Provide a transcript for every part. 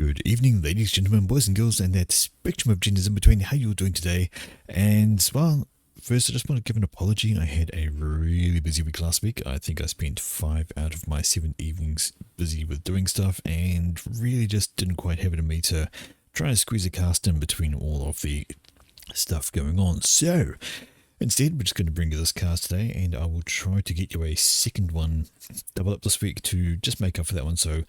Good evening, ladies, gentlemen, boys and girls, and that spectrum of genders in between. How you're doing today? And, well, first I just want to give an apology. I had a really busy week last week. I think I spent 5 out of my 7 evenings busy with doing stuff and really just didn't quite have it in me to try and squeeze a cast in between all of the stuff going on. So, instead, we're just going to bring you this cast today, and I will try to get you a second one double up this week to just make up for that one. So,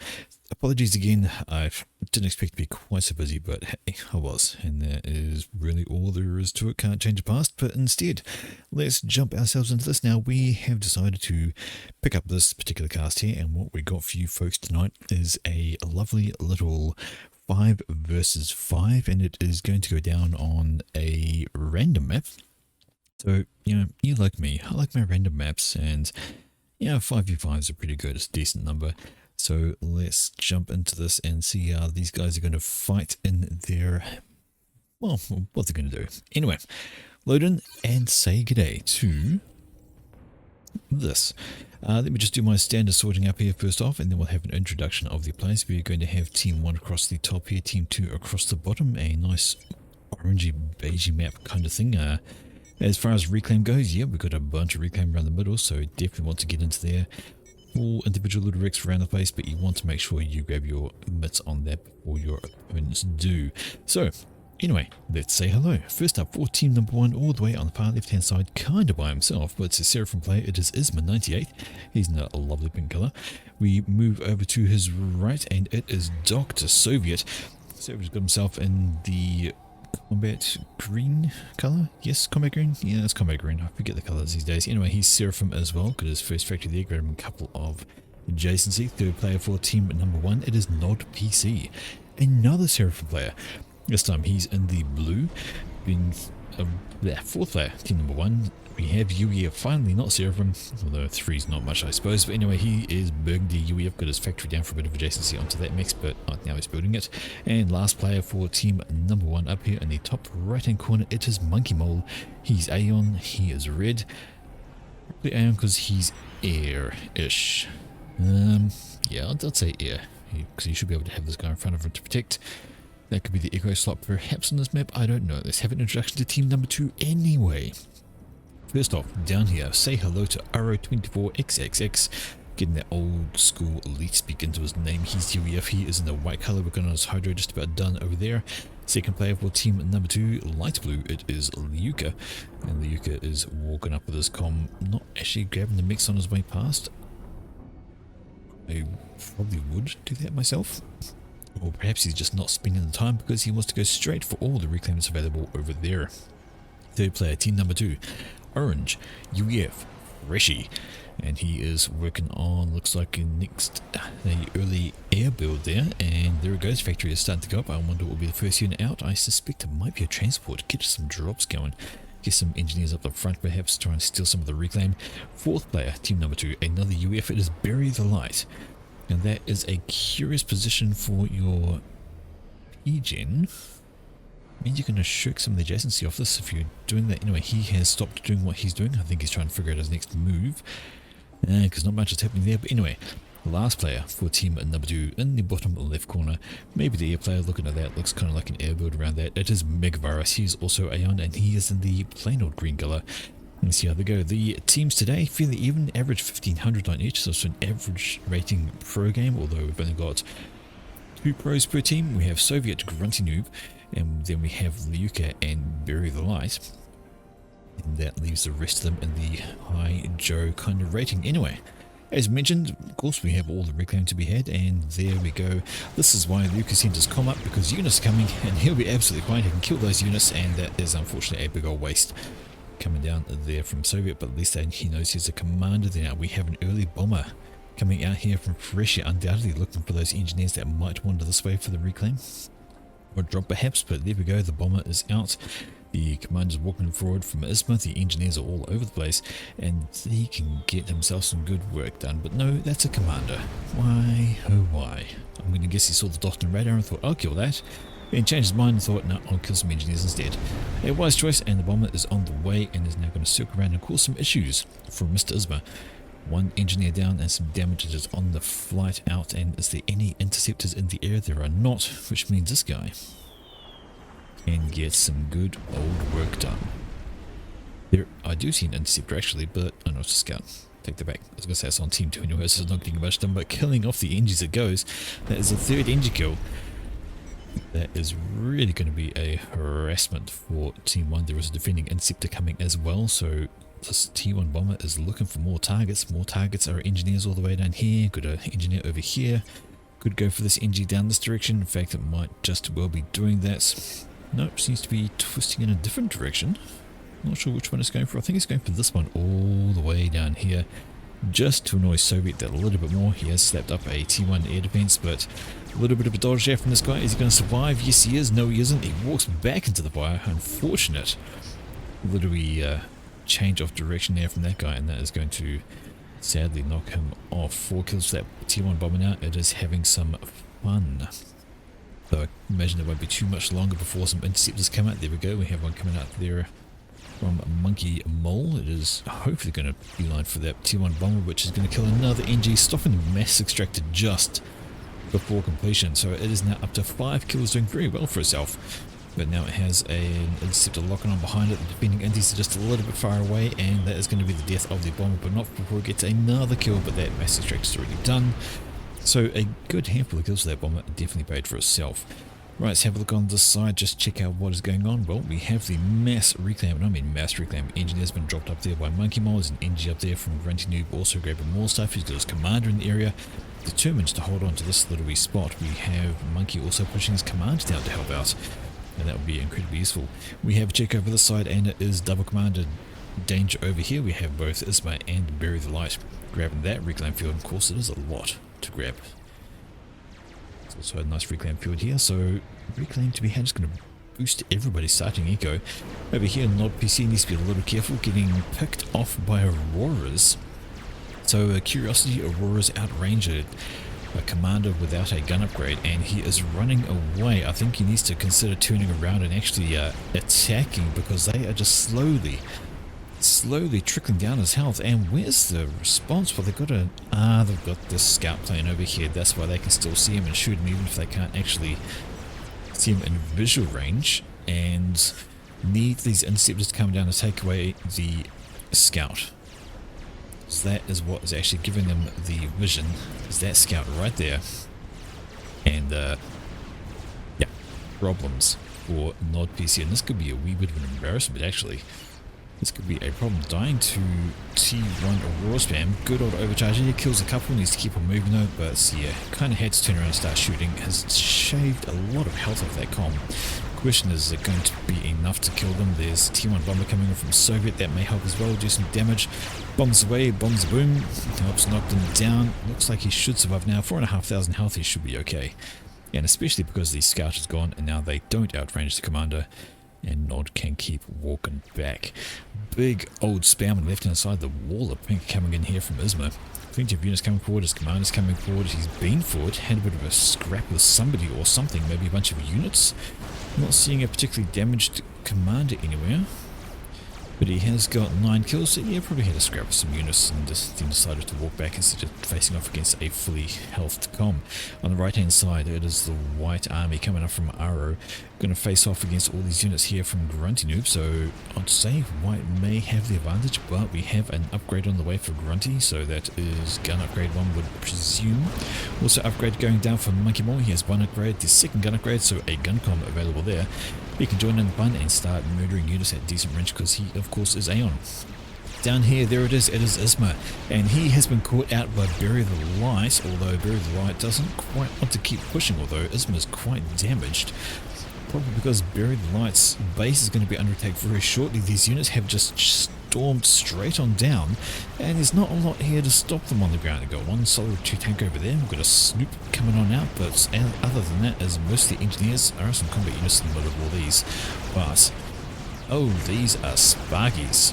apologies again. I didn't expect to be quite so busy, but hey, I was, and that is really all there is to it. Can't change the past, but instead, let's jump ourselves into this. Now, we have decided to pick up this particular cast here, and what we got for you folks tonight is a lovely little 5 versus 5, and it is going to go down on a random map. So, you like me, I like my random maps, and 5v5s are pretty good. It's a decent number. So let's jump into this and see how these guys are going to fight in their, well, what they're going to do. Anyway, load in and say g'day to this. Let me just do my standard sorting up here first off, and then we'll have an introduction of the players. We're going to have Team 1 across the top here, Team 2 across the bottom, a nice orangey beigey map kind of thing. As far as reclaim goes, we've got a bunch of reclaim around the middle, so definitely want to get into there. All individual little wrecks around the place, but you want to make sure you grab your mitts on that before your opponents do. So, anyway, let's say hello. First up, for team number 1, all the way on the far left hand side, kind of by himself, but it's a Seraphim player. It is Isma98. He's in a lovely pink colour. We move over to his right, and it is Dr. Soviet. Soviet's got himself in the combat green colour. Yes, combat green. Yeah, it's combat green. I forget the colours these days. Anyway, he's Seraphim as well. Got his first factory there. Grab him a couple of adjacency. Third player for team number 1. It is Nod PC. Another Seraphim player. This time he's in the blue. Being fourth player, team number 1. We have UEF, finally not Seraphim, although 3's not much I suppose, but anyway, he is Burgundy. UEF got his factory down for a bit of adjacency onto that mix, but now he's building it. And last player for team number 1 up here in the top right hand corner, it is Monkey Mole. He's Aeon, he is red. Probably Aeon because he's air-ish. I'd say air, because you should be able to have this guy in front of him to protect. That could be the echo slot perhaps on this map, I don't know. Let's have an introduction to team number 2 anyway. First off, down here, say hello to Arrow24XXX, getting that old school elite speak into his name. He's UEF, he is in the white colour, working on his hydro, just about done over there. Second player for team number 2, light blue, it is Liuka, and Liuka is walking up with his comm, not actually grabbing the mix on his way past. I probably would do that myself, or perhaps he's just not spending the time because he wants to go straight for all the reclaims available over there. Third player, team number 2, Orange, UEF, Freshy, and he is working on, looks like next, the early air build there, and there it goes, factory is starting to go up. I wonder what will be the first unit out. I suspect it might be a transport, get some drops going, get some engineers up the front perhaps, try and steal some of the reclaim. Fourth player, team number 2, another UEF, it is Bury the Light, and that is a curious position for your P-Gen. Means you're going to shirk some of the adjacency off this if you're doing that. Anyway, he has stopped doing what he's doing. I think he's trying to figure out his next move, because not much is happening there. But anyway, last player for team number 2 in the bottom left corner, maybe the air player. Looking at that, looks kind of like an air build around that. It is Megavirus. He's also Aeon, and he is in the plain old green colour. Let's see how they go. The teams today fairly even, average 1500 on each, so it's an average rating pro game, although we've only got 2 pros per team. We have Soviet Grunty Noob, and then we have Liuka and Bury the Light, and that leaves the rest of them in the high Joe kind of rating. Anyway, as mentioned, of course we have all the reclaim to be had, and there we go. This is why Liuka sent his comm up, because units are coming, and he'll be absolutely fine. He can kill those units, and that is unfortunately a big old waste coming down there from Soviet, but at least he knows he's a commander there. Now we have an early bomber coming out here from Fresh, undoubtedly looking for those engineers that might wander this way for the reclaim. Or drop perhaps, but there we go, the bomber is out. The commander's walking forward from Isma, the engineers are all over the place, and he can get himself some good work done. But no, that's a commander. Why, oh why? I'm going to guess he saw the dot on the radar and thought, I'll kill that. Then changed his mind and thought, no, I'll kill some engineers instead. A wise choice, and the bomber is on the way and is now going to circle around and cause some issues for Mr. Isma. One engineer down and some damage is on the flight out. And is there any interceptors in the air? There are not, which means this guy can get some good old work done. There, I do see an interceptor actually, but oh no, it's a scout. Take that back. I was going to say it's on team 2 anyway, so it's not getting much done, but killing off the Engies it goes. That is a third Engie kill. That is really going to be a harassment for Team 1. There is a defending interceptor coming as well, so this T1 bomber is looking for more targets. More targets are engineers all the way down here. Got an engineer over here. Could go for this Engie down this direction. In fact, it might just well be doing that. Nope, seems to be twisting in a different direction. Not sure which one it's going for. I think it's going for this one all the way down here, just to annoy Soviet that a little bit more. He has slapped up a T1 air defense, but a little bit of a dodge there from this guy. Is he going to survive? Yes, he is. No, he isn't. He walks back into the fire. Unfortunate. Literally change of direction there from that guy, and that is going to sadly knock him off. 4 kills for that T1 bomber now. It is having some fun. So I imagine it won't be too much longer before some interceptors come out. There we go. We have one coming out there from Monkey Mole. It is hopefully going to be lined for that T1 bomber, which is going to kill another NG, stopping the mass extractor just before completion. So it is now up to 5 kills, doing very well for itself. But now it has an interceptor locking on behind it. The defending Indies are just a little bit far away, and that is going to be the death of the bomber, but not before it gets another kill. But that mass extractor is already done. So a good handful of kills for that bomber, definitely paid for itself. Right, let's have a look on this side, just check out what is going on. Well, we have the mass reclaim, and I mean mass reclaim engine has been dropped up there by Monkey Mole. There's an NG up there from Grunty Noob, also grabbing more stuff. He's got his commander in the area, determined to hold on to this little wee spot. We have Monkey also pushing his commander down to help out, and that would be incredibly useful. We have a check over this side, and it is double commander danger over here. We have both Isma and Bury the Light grabbing that reclaim field. Of course, it is a lot to grab. Also a nice reclaim field here, so reclaim to be had is going to boost everybody's starting eco. Over here, Nod PC needs to be a little careful, getting picked off by Auroras. So Curiosity Aurora's outrange a commander without a gun upgrade, and he is running away. I think he needs to consider turning around and actually attacking, because they are just slowly trickling down his health. And where's the response? Well, they've got this scout plane over here. That's why they can still see him and shoot him, even if they can't actually see him in visual range, and need these interceptors to come down to take away the scout. So that is what is actually giving them the vision, is that scout right there. And yeah, problems for Nod PC, and this could be a wee bit of an embarrassment actually. This could be a problem. Dying to T1 Aurora spam. Good old overcharge. He kills a couple, needs to keep on moving though, but yeah, kind of had to turn around and start shooting. Has shaved a lot of health off that comm. Question is it going to be enough to kill them? There's T1 bomber coming in from Soviet, that may help as well, do some damage. Bombs away, bombs boom, helps knock them down. Looks like he should survive now. 4,500 health, he should be okay. And especially because the scout is gone and now they don't outrange the commander, and Nod can keep walking back. Big old spam on the left hand side, the wall of pink coming in here from Isma. Plenty of units coming forward, his commander's coming forward, he's been forward, had a bit of a scrap with somebody or something, maybe a bunch of units. Not seeing a particularly damaged commander anywhere, but he has got 9 kills, so yeah, probably had a scrap with some units and just then decided to walk back instead of facing off against a fully healthed comm. On the right hand side, it is the white army coming up from Aro, going to face off against all these units here from Grunty Noob, so I'd say white may have the advantage, but we have an upgrade on the way for Grunty, so that is gun upgrade, one would presume. Also upgrade going down for Monkey Mole, he has 1 upgrade, the second gun upgrade, so a gun comm available there. He can join in the fun and start murdering units at decent range, because he of course is Aeon. Down here, there it is Isma, and he has been caught out by Bury the Light, although Bury the Light doesn't quite want to keep pushing, although Isma is quite damaged. Probably because Bury the Light's base is going to be under attack very shortly. These units have just stormed straight on down, and there's not a lot here to stop them on the ground. They've got 1 solid 2 tank over there, we've got a Snoop coming on out, but other than that, as mostly engineers, there are some combat units in the middle of all these. But, oh, these are Sparkies.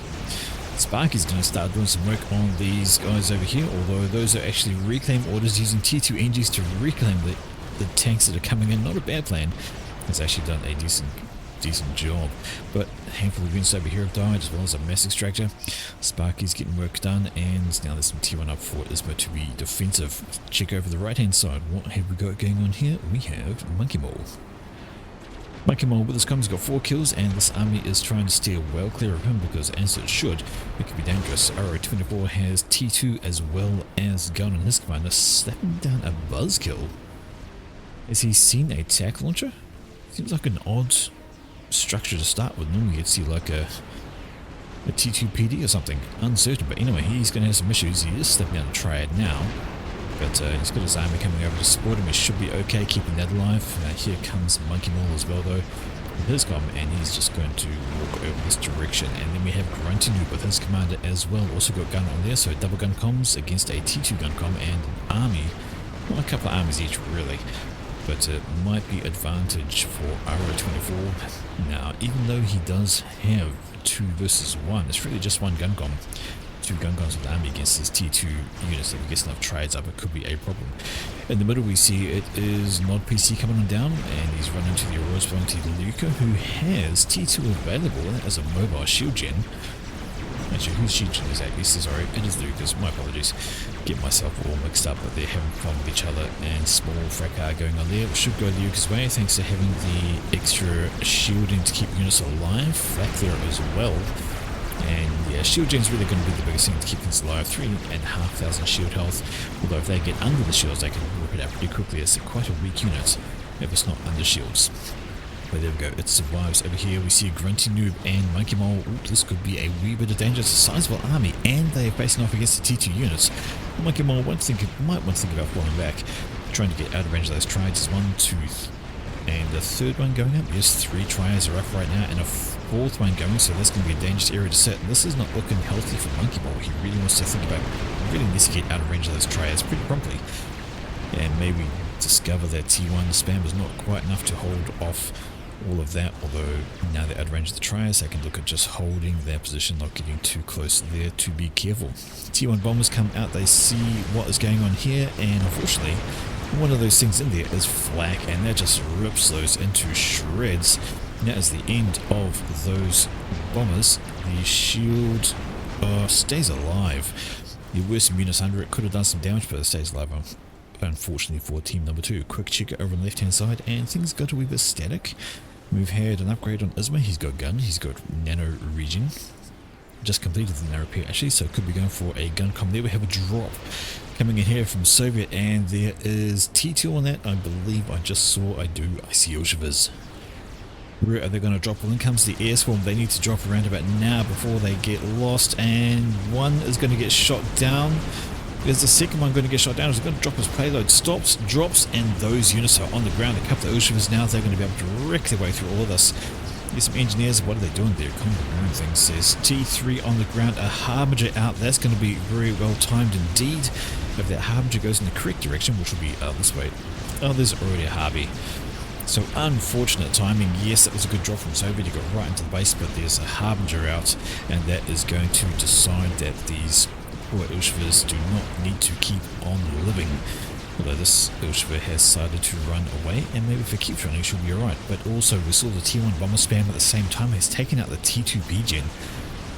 Sparky's going to start doing some work on these guys over here, although those are actually reclaim orders using tier 2 NGs to reclaim the tanks that are coming in. Not a bad plan. It's actually done a decent decent job. But a handful of units over here have died, as well as a mass extractor. Sparky's getting work done, and now there's some T1 up for Isma to be defensive. Check over the right hand side. What have we got going on here? We have Monkey Mole. Monkey Mole with his comms got 4 kills, and this army is trying to steer well clear of him because, as it should, it could be dangerous. RO24 has T2 as well as Gun on his commander, slapping down a buzzkill. Has he seen a tack launcher? Seems like an odd structure to start with. Normally you'd see like a T2 PD or something. Uncertain, but anyway, he's going to have some issues. He is stepping down a triad now. But he's got his army coming over to support him. He should be okay keeping that alive. Here comes Monkey Mole as well, though, with his comm, and he's just going to walk over this direction. And then we have Grunty Noob with his commander as well. Also got gun on there, so double gun comms against a T2 gun comm and an army. Well, a couple of armies each, really. But it might be advantage for RO24. Now, even though he does have 2 versus 1, it's really just 1 gun comm. 2 gun guns with the army against his T2 units. If he gets enough trades up, it could be a problem. In the middle we see it is Nod PC coming on down, and he's running to the Aurora's Bounty Luca, who has T2 available as a mobile shield gen. Actually, whose shield gen is that? Sorry, it is Luca's. My apologies. Get myself all mixed up, but they're having fun with each other, and small fracas going on there. It should go Luca's way thanks to having the extra shielding to keep units alive. Flak there as well. And yeah, shield gen's really going to be the biggest thing to keep things alive. 3,500 shield health. Although if they get under the shields, they can rip it out pretty quickly. It's quite a weak unit if it's not under shields. But there we go, it survives. Over here we see Grunty Noob and Monkey Mole. Ooh, this could be a wee bit of danger. It's a sizable army, and they are facing off against the T2 units. Monkey Mole might want to think about falling back, trying to get out of range of those triads. 1, 2, and the third one going up. Yes, 3 triads are up right now, and a 4th one going, so that's going to be a dangerous area to sit. And this is not looking healthy for Monkey Mole. He really wants to think about, really needs to get out of range of those triads pretty promptly. And maybe discover that T1 spam is not quite enough to hold off all of that, although now they're out of range of the triads, they can look at just holding their position, not getting too close there, to be careful. T1 bombers come out, they see what is going on here, and unfortunately one of those things in there is flak, and that just rips those into shreds. That is the end of those bombers. The shield stays alive. The worst Munis under it could have done some damage, but it stays alive, unfortunately, for team number 2. Quick check over on the left hand side, and things got a wee bit static. We've had an upgrade on Isma. He's got gun, he's got nano regen. Just completed the nano repair actually, so could be going for a gun comm there. We have a drop coming in here from Soviet, and there is T2 on that. I believe I just saw, I see Oshivas. Where are they going to drop? Well, in comes the air swarm. They need to drop around about now before they get lost, and one is going to get shot down. There's the second one going to get shot down. He's going to drop his payload. Stops, drops, and those units are on the ground. A couple of Oshivas now. They're going to be able to wreck their way through all of this. There's some engineers. What are they doing there? Kind of weird things. There's T3 on the ground. A Harbinger out. That's going to be very well timed indeed. If that Harbinger goes in the correct direction, which will be this way. Oh, there's already a Harby. So unfortunate timing. Yes, that was a good drop from Soviet. He got right into the base, but there's a Harbinger out, and that is going to decide that these poor Ilshvers do not need to keep on living. Although this Ilshver has decided to run away, and maybe if it keeps running, she'll be alright. But also, we saw the T1 bomber spam at the same time has taken out the T2 B-gen,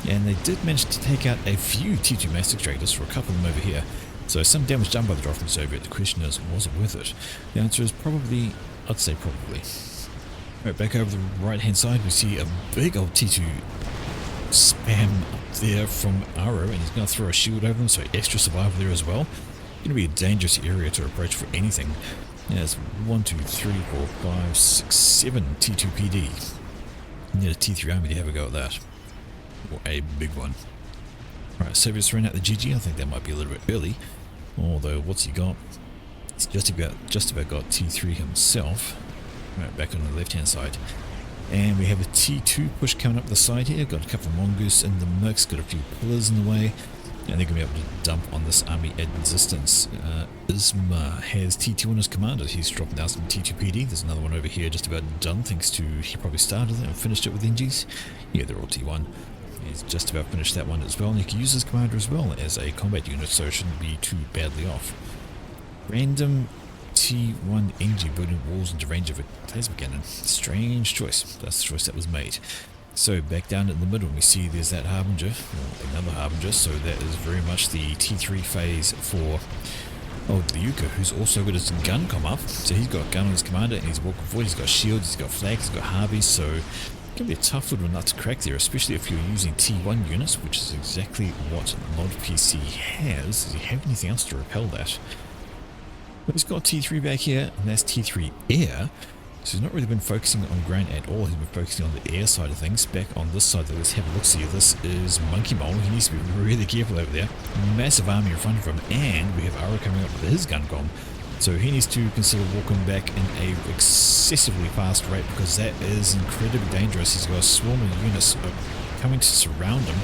and they did manage to take out a few T2 mass extractors for a couple of them over here. So some damage done by the drop from Soviet. The question is, was it worth it? The answer is probably. I'd say probably. Right, back over the right hand side we see a big old T2 spam up there from Aro, and he's going to throw a shield over him, so extra survival there as well. Going to be a dangerous area to approach for anything. Yeah, there's 1, 2, 3, 4, 5, 6, 7 T2 PD. You need a T3 army to have a go at that. Or a big one. Alright, Soviet's throwing out the GG. I think that might be a little bit early. Although, what's he got? He's just about got T3 himself. Right, back on the left hand side. And we have a T2 push coming up the side here. Got a couple of mongoose in the mix, got a few pillars in the way. And they're going to be able to dump on this army at distance. Isma has T2 on his commander. He's dropping down some T2 PD. There's another one over here just about done, thanks to he probably started it and finished it with NGs. Yeah, they're all T1. He's just about finished that one as well. And he can use his commander as well as a combat unit, so it shouldn't be too badly off. Random T1 engine building walls into range of a plasma cannon. Strange choice. That's the choice that was made. So back down in the middle we see there's that Harbinger, or another Harbinger, so that is very much the T3 phase for old Liuka, who's also got his gun come up. So he's got a gun on his commander and he's walking forward, he's got shields, he's got flags, he's got Harveys, so it can be a tough little nut to crack there, especially if you're using T1 units, which is exactly what Mod PC has. Does he have anything else to repel that? But he's got T3 back here, and that's T3 air. So he's not really been focusing on ground at all, he's been focusing on the air side of things. Back on this side though, let's have a look see. This is Monkey Mole, he needs to be really careful over there. Massive army in front of him, and we have Ara coming up with his gun com. So he needs to consider walking back in a excessively fast rate, because that is incredibly dangerous. He's got a swarm of units coming to surround him.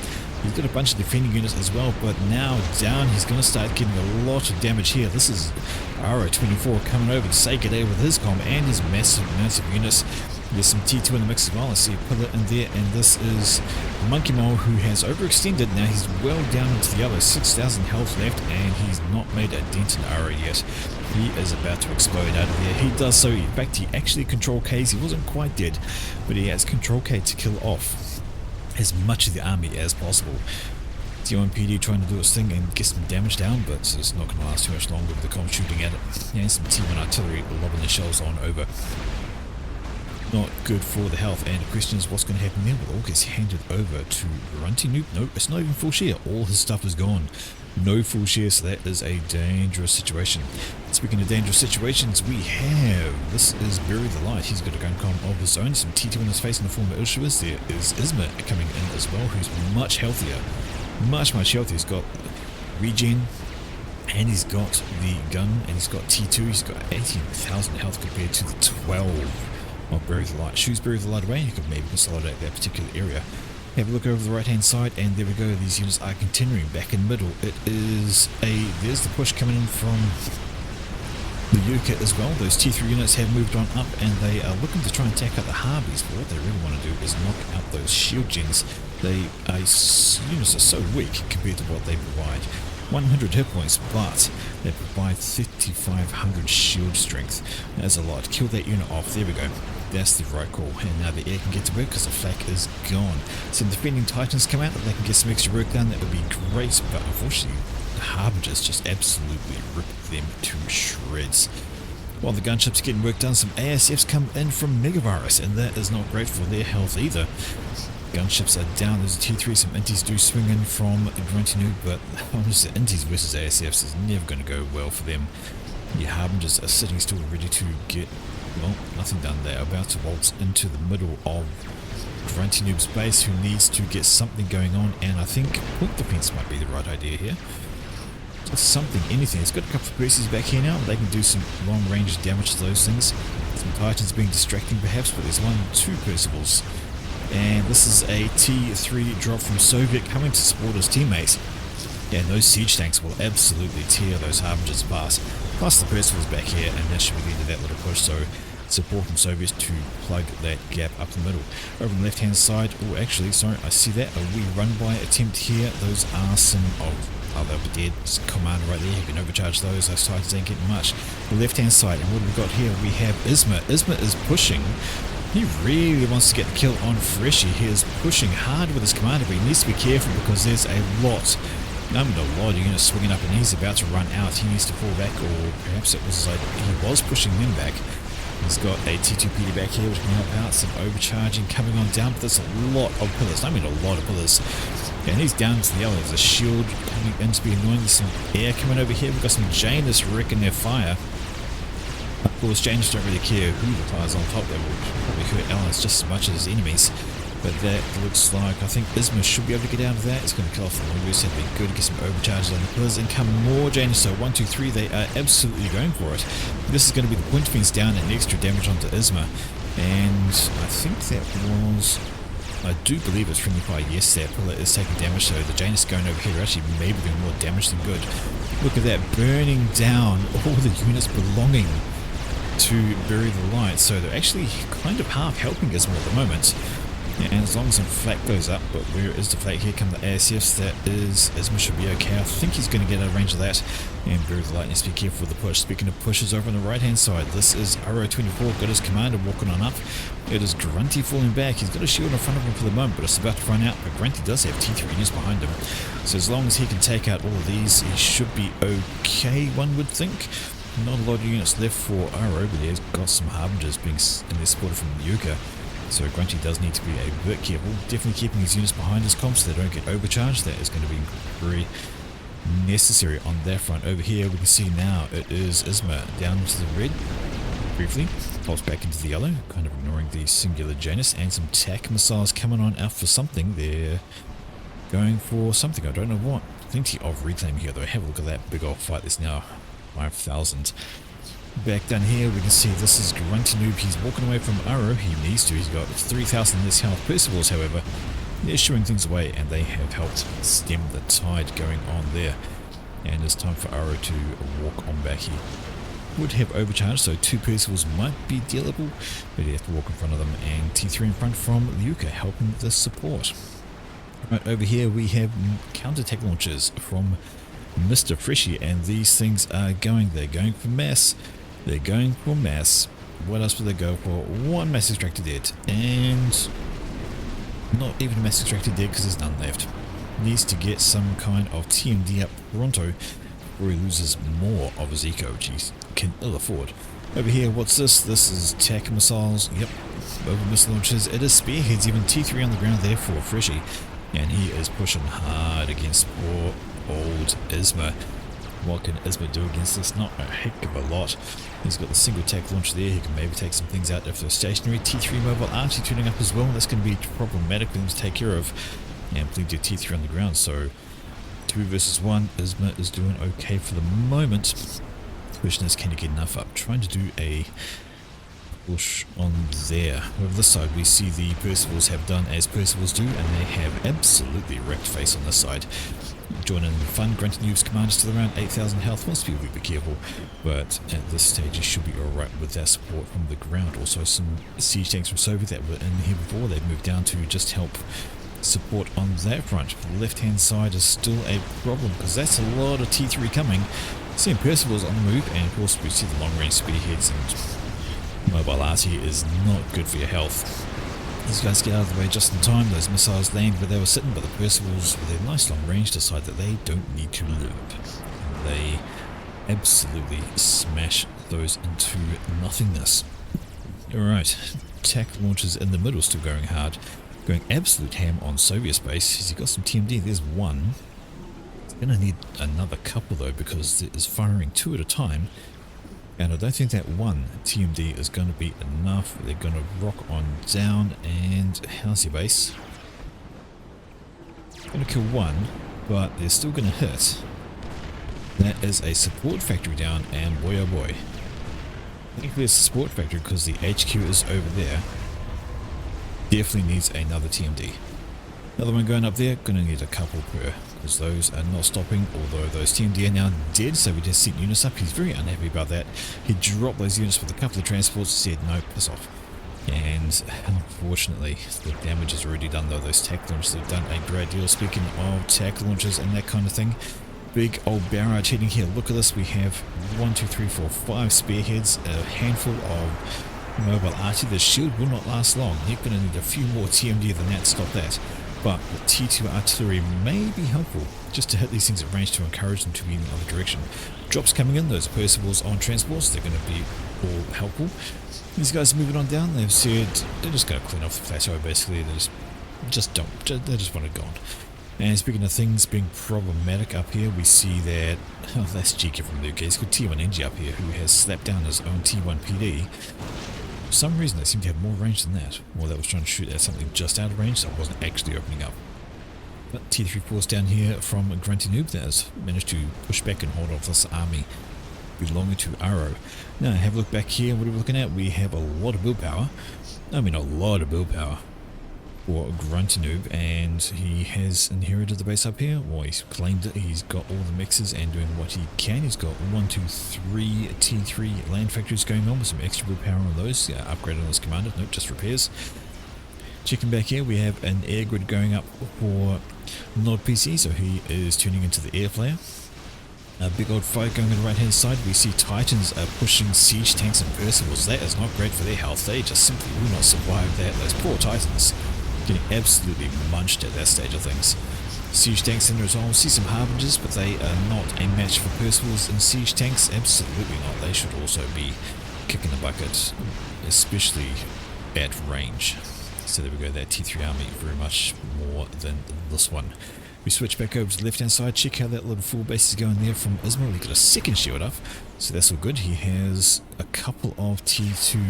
He's got a bunch of defending units as well, but now down he's going to start getting a lot of damage here. This is Ara24 coming over to say good day with his com and his massive units. There's some T2 in the mix as well. I see a pillar in there, and this is Monkey Mole, who has overextended. Now he's well down into the other 6,000 health left, and he's not made a dent in Ara yet. He is about to explode out of there. He does so. In fact, he actually control K's. He wasn't quite dead, but he has control K to kill off as much of the army as possible. T1PD trying to do its thing and get some damage down, but it's not going to last too much longer with the com shooting at it. And some T1 artillery lobbing the shells on over. Not good for the health, and the question is what's going to happen there. Well, all gets handed over to Runty Noob. No, it's not even full share. All his stuff is gone. No full share, so that is a dangerous situation. Speaking of dangerous situations, we have, this is Bury the Light. He's got a gun com of his own, some T2 in his face in the form of Ilshuas. There is Isma coming in as well, who's much healthier. Much healthier. He's got regen, and he's got the gun, and he's got T2. He's got 18,000 health compared to the 12 of Bury the Light. Shoots Bury the Light away, you could maybe consolidate that particular area. Have a look over the right hand side, and there we go. These units are continuing back in middle. It is there's the push coming in from the UK as well. Those T3 units have moved on up, and they are looking to try and take out the Harveys. But what they really want to do is knock out those shield gens. Units are so weak compared to what they provide. 100 hit points, but they provide 3,500 shield strength. That's a lot. Kill that unit off. There we go. That's the right call. And now the air can get to work because the flak is gone. Some defending Titans come out, that they can get some extra work done. That would be great, but unfortunately the Harbingers just absolutely rip them to shreds. While the gunships are getting work done, some ASFs come in from Megavirus, and that is not great for their health either. Gunships are down. There's a T3. Some Inties do swing in from Gruntinu, but honestly, Inties versus ASFs is never going to go well for them. The Harbingers are sitting still, ready to get, well, nothing done. They're about to waltz into the middle of Gruntinube's base, who needs to get something going on, and I think point defense might be the right idea here. Just something, anything. It's got a couple of Percies back here now. They can do some long range damage to those things. Some Titans being distracting perhaps, but there's 2 Percivals. And this is a T3 drop from Soviet coming to support his teammates. Yeah, and those siege tanks will absolutely tear those Harbingers apart. Plus the Percival's back here, and that should be the end of that little push, so support from Soviets to plug that gap up the middle. Over on the left hand side, oh actually, sorry, I see that, a wee run by attempt here. Those are some they'll be dead. Command right there, you can overcharge those Titans ain't getting much. The left hand side, and what have we got here? We have Isma. Isma is pushing. He really wants to get the kill on Freshy. He is pushing hard with his commander, but he needs to be careful because there's a lot of units swinging up, and he's about to run out. He needs to fall back, or perhaps it was like he was pushing them back. He's got a T2PD back here which can help out. Some overcharging coming on down, but there's a lot of pillars. I mean a lot of pillars. Yeah, and he's down to the other. There's a shield coming in to be annoying. There's some air coming over here. We've got some Janus wrecking their fire. Of course, Janus don't really care who the fires on top. They will probably hurt allies just as much as his enemies. But that looks like, I think Isma should be able to get out of that. It's going to kill off the Mongoose. That'd be good. Get some overcharges on the pillars. And come more Janus. So 1, 2, 3. They are absolutely going for it. This is going to be the point defense down and extra damage onto Isma. And I think that was, I do believe it's friendly fire. Yes, that pillar is taking damage. So the Janus going over here are actually maybe doing more damage than good. Look at that, burning down all the units belonging to Bury the Light. So they're actually kind of half helping Isma at the moment. And as long as the flak goes up, but where is the flak? Here come the ASFs, that is, Isma should be okay. I think he's going to get out of range of that. And Bury the Lightning, be careful with the push. Speaking of pushes over on the right hand side, this is Aro24, got his commander walking on up. It is Grunty falling back. He's got a shield in front of him for the moment, but it's about to run out. But Grunty does have T3 units behind him. So as long as he can take out all of these, he should be okay, one would think. Not a lot of units left for Aro, but he's got some Harbingers being in their supported from Yuka. So Grunty does need to be a bit careful, definitely keeping his units behind his comp so they don't get overcharged. That is going to be very necessary on that front. Over here we can see now it is Isma down into the red, briefly, pulls back into the yellow, kind of ignoring the singular Janus, and some TAC missiles coming on out for something. They're going for something, I don't know what. Plenty of reclaim here though. Have a look at that big old fight. There's now 5,000. Back down here we can see this is Grunty Noob. He's walking away from Aro. He needs to. He's got 3,000 less health. Percivals, however, they're shooing things away and they have helped stem the tide going on there. And it's time for Aro to walk on back. He would have overcharged, so 2 Percivals might be dealable, but he has to walk in front of them, and T3 in front from Yuka helping the support. Right over here we have counter-attack launches from Mr. Freshy, and these things are they're going for mass. They're going for mass. What else would they go for? 1 mass extractor dead, and not even a mass extractor dead because there's none left. Needs to get some kind of TMD up pronto before he loses more of his eco, which he can ill afford. Over here, what's this? This is TAC missiles. Yep, over missile launches. It is spearheads, even T3 on the ground there for Freshy, and he is pushing hard against poor old Isma. What can Isma do against this? Not a heck of a lot. He's got the single attack launch there. He can maybe take some things out if they're stationary. T3 mobile archery tuning up as well. That's going to be problematic for them to take care of. And plenty of T3 on the ground. So 2 versus 1. Isma is doing okay for the moment. The question is, can he get enough up? Trying to do a push on there. Over this side we see the Percivals have done as Percivals do, and they have absolutely wrecked face on this side. Joining the fun, Grunty Noob's commanders to around 8,000 health. Wants to be a little bit careful, but at this stage he should be alright with that support from the ground. Also some siege tanks from Soviet that were in here before. They've moved down to just help support on that front. The left hand side is still a problem because that's a lot of T3 coming. Seeing Percivals on the move, and of course we see the long range spearheads, and mobile arty is not good for your health. These guys get out of the way just in time. Those missiles land where they were sitting, but the Percivals with their nice long range decide that they don't need to live. They absolutely smash those into nothingness. Alright, TAC launches in the middle still going hard. Going absolute ham on Soviet space. He's got some TMD, there's 1. He's going to need another couple though, because it is firing 2 at a time. And I don't think that 1 TMD is going to be enough. They're going to rock on down, and how's your base? Going to kill 1, but they're still going to hit. That is a support factory down, and boy oh boy. Thankfully it's a support factory because the HQ is over there. Definitely needs another TMD. Another one going up there, going to need a couple per, because those are not stopping, although those TMD are now dead, so we just sent units up. He's very unhappy about that. He dropped those units with a couple of transports, said no, piss off. And unfortunately, the damage is already done though. Those TAC launches have done a great deal. Speaking of TAC launches and that kind of thing, big old barrage heading here. Look at this, we have 1, 2, 3, 4, 5 spearheads, a handful of mobile arty. The shield will not last long. You're going to need a few more TMD than that to stop that. But the T2 artillery may be helpful just to hit these things at range to encourage them to be in the other direction. Drops coming in, those Percivals on transports, they're going to be all helpful. These guys are moving on down. They've said they're just going to clean off the plateau basically. They just want it gone. And speaking of things being problematic up here, we see that, oh, that's GK from Luke. He's got T1 NG up here who has slapped down his own T1 PD. For some reason they seem to have more range than that, or that was trying to shoot at something just out of range, so it wasn't actually opening up. But T3 force down here from Grunty Noob that has managed to push back and hold off this army belonging to Aro. Now have a look back here. What are we looking at? We have a lot of build power. I mean a lot of build power for Grunty Noob, and he has inherited the base up here, or he's claimed it. He's got all the mixes and doing what he can. He's got 1, 2, 3 T3 land factories going on with some extra build power on those. Upgraded on his commander, nope, just repairs. Checking back here, we have an air grid going up for Nod PC, so he is tuning into the air flare. A big old fight going on the right hand side. We see Titans are pushing siege tanks and Percivals. That is not great for their health. They just simply will not survive that. Those poor Titans getting absolutely munched at that stage of things. Siege tanks in there as well. See some Harbingers, but they are not a match for Percivals and siege tanks. Absolutely not. They should also be kicking the bucket, especially at range. So there we go, that T3 army very much more than this one. We switch back over to the left hand side, check how that little full base is going there from Ismail. He got a second shield up, so that's all good. He has a couple of T2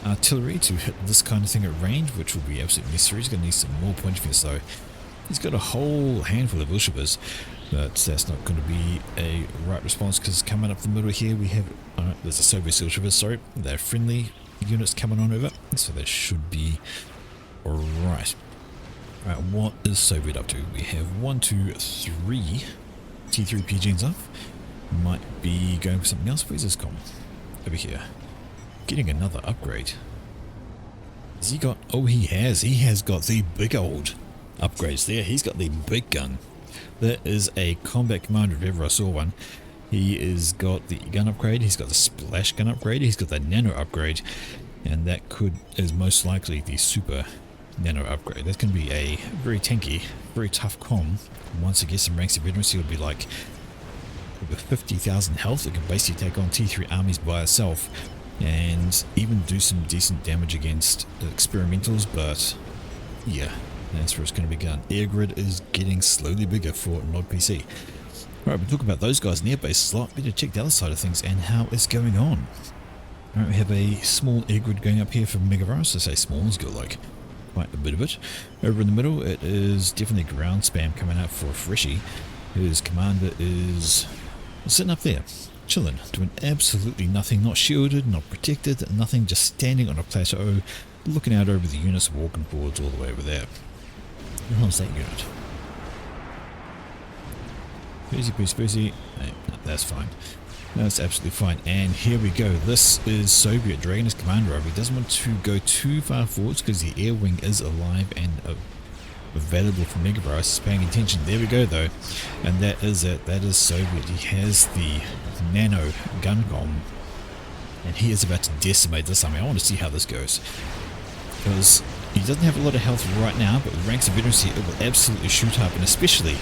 artillery to hit this kind of thing at range, which will be absolutely necessary. He's going to need some more point of though. He's got a whole handful of Wilshivers, but that's not going to be a right response, because coming up the middle here we have, there's a Soviet Wilshivers, sorry, they're friendly units coming on over, so that should be alright. Alright, what is Soviet up to? We have 1, 2, 3 T3 PGs up. Might be going for something else. Where's this gone? Over here. Getting another upgrade. Has he got... Oh, he has. He has got the big old upgrades there. He's got the big gun. That is a combat commander if ever I saw one. He has got the gun upgrade. He's got the splash gun upgrade. He's got the nano upgrade. And that is most likely the super nano upgrade. That's going to be a very tanky, very tough com. Once it gets some ranks of veterans, it'll be like over 50,000 health. It can basically take on T3 armies by itself and even do some decent damage against experimentals, but yeah, that's where it's going to be going. Air grid is getting slowly bigger for Nod PC. Alright, we're talking about those guys in the airbase slot. Better check the other side of things and how it's going on. Alright, we have a small air grid going up here for Megavirus. I say small, it's got like quite a bit of it. Over in the middle, it is definitely ground spam coming out for Freshy. His commander is sitting up there, chilling, doing absolutely nothing, not shielded, not protected, nothing, just standing on a plateau, looking out over the units, walking forwards all the way over there. How's that unit? Busy. No, that's fine. That's absolutely fine. And here we go. This is Soviet dragging his commander over. He doesn't want to go too far forwards because the air wing is alive and available for Megavirus. He's paying attention. There we go though. And that is it. That is Soviet. He has the nano gun bomb. And he is about to decimate this army. I want to see how this goes. Because he doesn't have a lot of health right now, but with ranks of veterans it will absolutely shoot up, and especially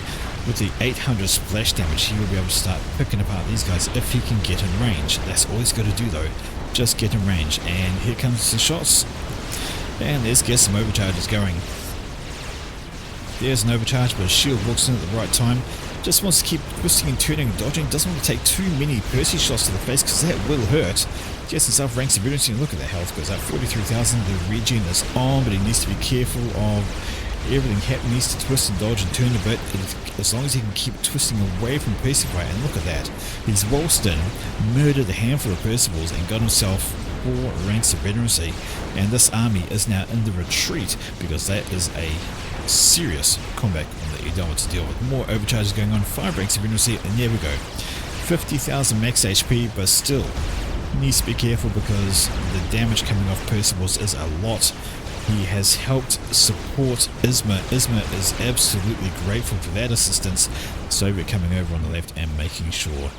with the 800 splash damage, he will be able to start picking apart these guys if he can get in range. That's all he's got to do though, just get in range. And here comes the shots, and let's get some overcharges going. There's an overcharge, but his shield walks in at the right time. Just wants to keep twisting and turning and dodging. Doesn't want to take too many Percy shots to the face because that will hurt. Gets himself ranks of veterans, and look at the health goes up 43,000. The regen is on, but he needs to be careful of everything happening. He needs to twist and dodge and turn a bit. As long as he can keep twisting away from Percival, and look at that. He's waltzed in, murdered a handful of Percivals, and got himself 4 ranks of veterancy. And this army is now in the retreat because that is a serious combat that you don't want to deal with. More overcharges going on, 5 ranks of veterancy, and there we go. 50,000 max HP, but still needs to be careful because the damage coming off Percivals is a lot. He has helped support Isma. Isma is absolutely grateful for that assistance. Soviet coming over on the left and making sure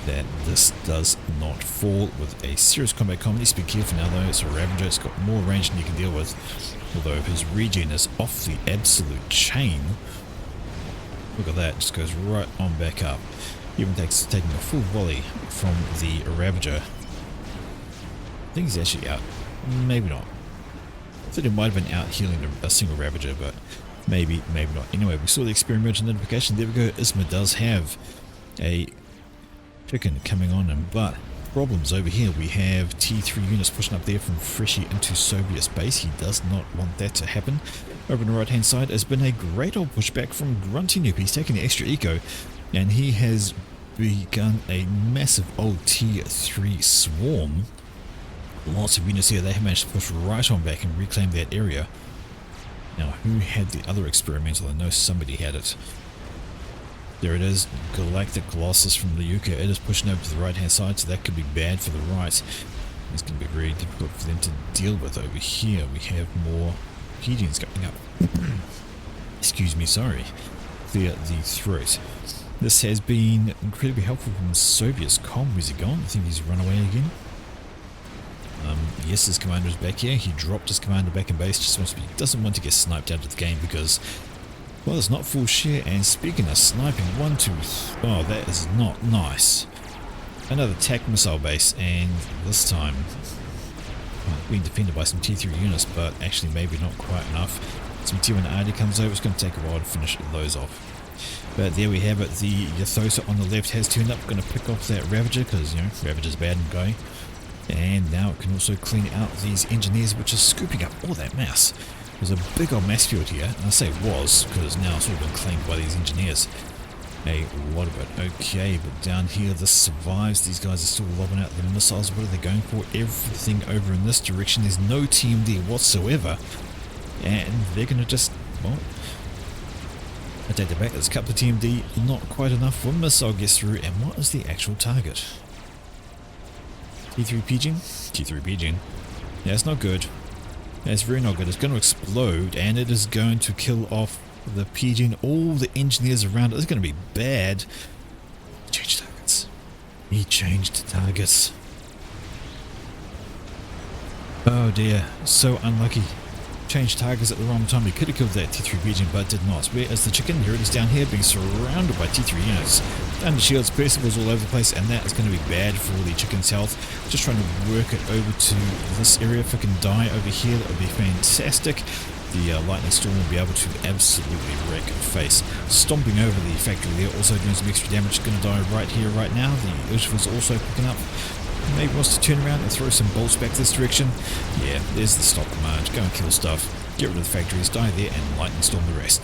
that this does not fall with a serious combat com. Needs to be careful now though. It's a Ravager. It's got more range than you can deal with. Although his regen is off the absolute chain. Look at that. Just goes right on back up. Even taking a full volley from the Ravager. I think he's actually out. Maybe not. I thought he might have been out healing a single Ravager, but maybe not. Anyway, we saw the experimental notification. There we go. Isma does have a chicken coming on him, but problems over here. We have T3 units pushing up there from Freshy into Soviet's base. He does not want that to happen. Over on the right hand side has been a great old pushback from Grunty Noob. He's taking the extra eco, and he has begun a massive old T3 swarm. Lots of units here. They have managed to push right on back and reclaim that area. Now, who had the other experimental? I know somebody had it. There it is, Galactic Colossus from the UK. It is pushing over to the right hand side, so that could be bad for the right. It's going to be very difficult for them to deal with. Over here we have more pigeons going up. Excuse me, sorry. Clear the throat. This has been incredibly helpful from Soviet's comm. Where's he gone? I think he's run away again. Yes, his commander is back here. He dropped his commander back in base. Just wants to be, doesn't want to get sniped out of the game because, well, it's not full share. And speaking of sniping, 1, 2, oh, that is not nice. Another attack missile base, and this time being defended by some T3 units, but actually maybe not quite enough. Some T1 AD comes over. It's going to take a while to finish those off. But there we have it. The Yathosa on the left has turned up. Going to pick off that Ravager because, you know, Ravager's bad and going. And now it can also clean out these engineers, which is scooping up all that mass. There's a big old mass field here, and I say was because now it's all been claimed by these engineers. A lot of it. Okay, but down here this survives. These guys are still lobbing out the missiles. What are they going for? Everything over in this direction. There's no TMD whatsoever. And they're going to just, well, I take that back. There's a couple of TMD, not quite enough. One missile gets through, and what is the actual target? T3 Pigeon? T3 Pigeon. Yeah, it's not good. That's very not good. It's going to explode, and it is going to kill off the Pigeon. All the engineers around it. It's going to be bad. Change targets. He changed targets. Oh dear. So unlucky. Changed targets at the wrong time. He could have killed that T3 Pigeon, but did not. Where is the chicken? Here it is down here, being surrounded by T3 units. Under shields, Percival's all over the place, and that is going to be bad for the chicken's health. Just trying to work it over to this area. If it can die over here, that would be fantastic. The lightning storm will be able to absolutely wreck face. Stomping over the factory there, also doing some extra damage. Going to die right here, right now. The Ursula's also picking up. Maybe wants to turn around and throw some bolts back this direction. Yeah, there's the stop command. Go and kill stuff. Get rid of the factories, die there, and lightning storm the rest.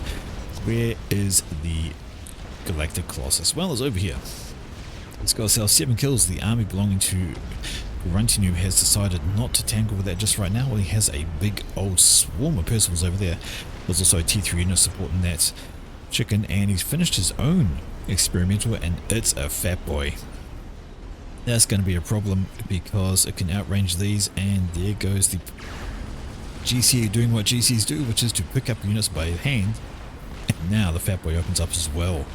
Where is the Galactic Colossus? Well, it's over here. It's got ourselves 7 kills. The army belonging to Gruntinu has decided not to tangle with that just right now. Well, he has a big old swarm of Percivals over there. There's also a T3 unit supporting that chicken, and he's finished his own experimental, and it's a fat boy. That's going to be a problem because it can outrange these, and there goes the GC doing what GCs do, which is to pick up units by hand. And now the fat boy opens up as well.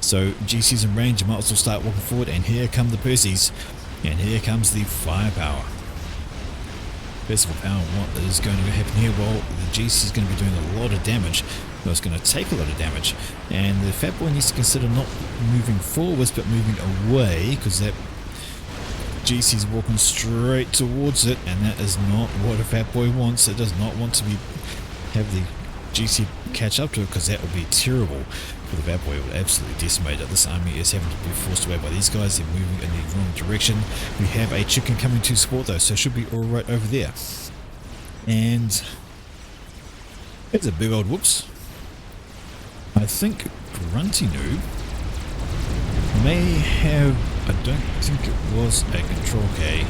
So GC's in range, you might as well start walking forward, and here come the Percies, and here comes the firepower. Festival power, what is going to happen here? Well, the GC is going to be doing a lot of damage. Well, it's going to take a lot of damage, and the fat boy needs to consider not moving forwards but moving away, because that GC is walking straight towards it, and that is not what a fat boy wants. It does not want to have the GC catch up to it, because that would be terrible for the fat boy. It would absolutely decimate it. This army is having to be forced away by these guys. They're moving in the wrong direction. We have a chicken coming to support though, so it should be alright over there. And there's a big old whoops. I think Gruntinu may have, I don't think it was a control K.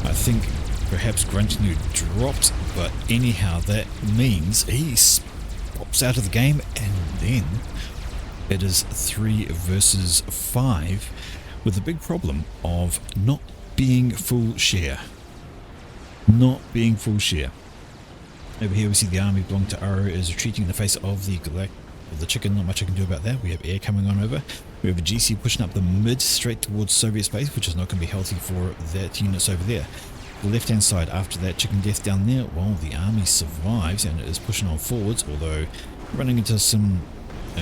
I think perhaps Gruntinu dropped, but anyhow that means he pops out of the game, and then it is 3 versus 5 with the big problem of not being full share. Not being full share. Over here we see the army belonging to Aro is retreating in the face of the chicken. Not much I can do about that. We have air coming on over. We have a GC pushing up the mid straight towards Soviet space, which is not going to be healthy for that units over there. The left hand side after that chicken death down there, well, the army survives and it is pushing on forwards, although running into some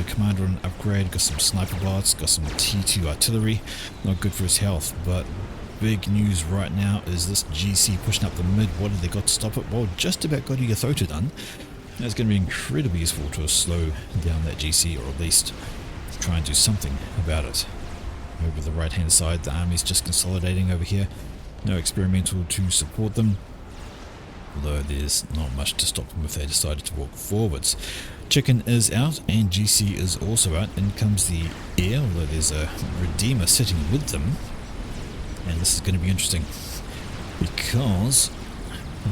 commander on upgrade, got some sniper bots, got some T2 artillery, not good for his health. But big news right now is this GC pushing up the mid. What have they got to stop it? Well, just about got a Yathota done. That's going to be incredibly useful to slow down that GC, or at least try and do something about it. Over the right hand side, the army's just consolidating over here. No experimental to support them, although there's not much to stop them if they decided to walk forwards. Chicken is out and GC is also out. In comes the air, although there's a Redeemer sitting with them. And this is going to be interesting because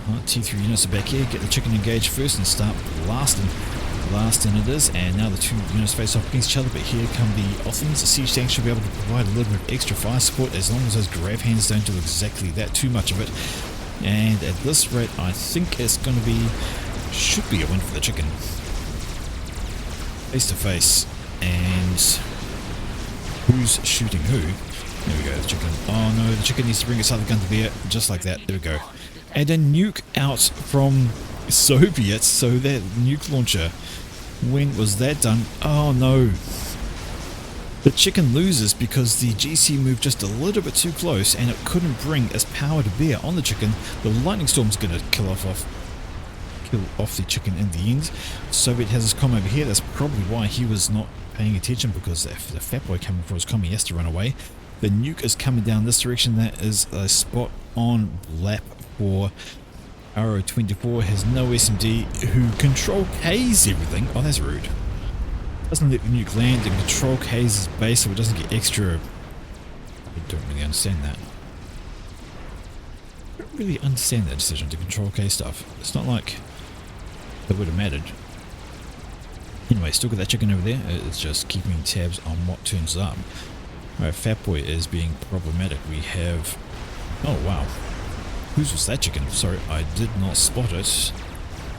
T3 units are back here. Get the chicken engaged first and start blasting. Blasting it is, and now the 2 units face off against each other, but here come the Othans. The siege tank should be able to provide a little bit of extra fire support as long as those grab hands don't do exactly that, too much of it. And at this rate, I think it's going to be should be a win for the chicken. Face to face. And who's shooting who? There we go, the chicken. Oh no, the chicken needs to bring its other gun to bear. Just like that. There we go. And a nuke out from Soviet. So that nuke launcher. When was that done? Oh no. The chicken loses because the GC moved just a little bit too close and it couldn't bring its power to bear on the chicken. The lightning storm's going to kill off the chicken in the end. Soviet has his comm over here. That's probably why he was not paying attention, because if the fat boy coming for his comm, he has to run away. The nuke is coming down this direction. That is a spot on lap for RO24. Has no SMD, who control K's everything. Oh, that's rude. Doesn't let the nuke land and control K's his base so it doesn't get extra. I don't really understand that. I don't really understand that decision to control K stuff. It's not like it would have mattered. Anyway, still got that chicken over there. It's just keeping tabs on what turns up. Alright, Fat Boy is being problematic. We have... Oh, wow. Whose was that chicken? Sorry, I did not spot it.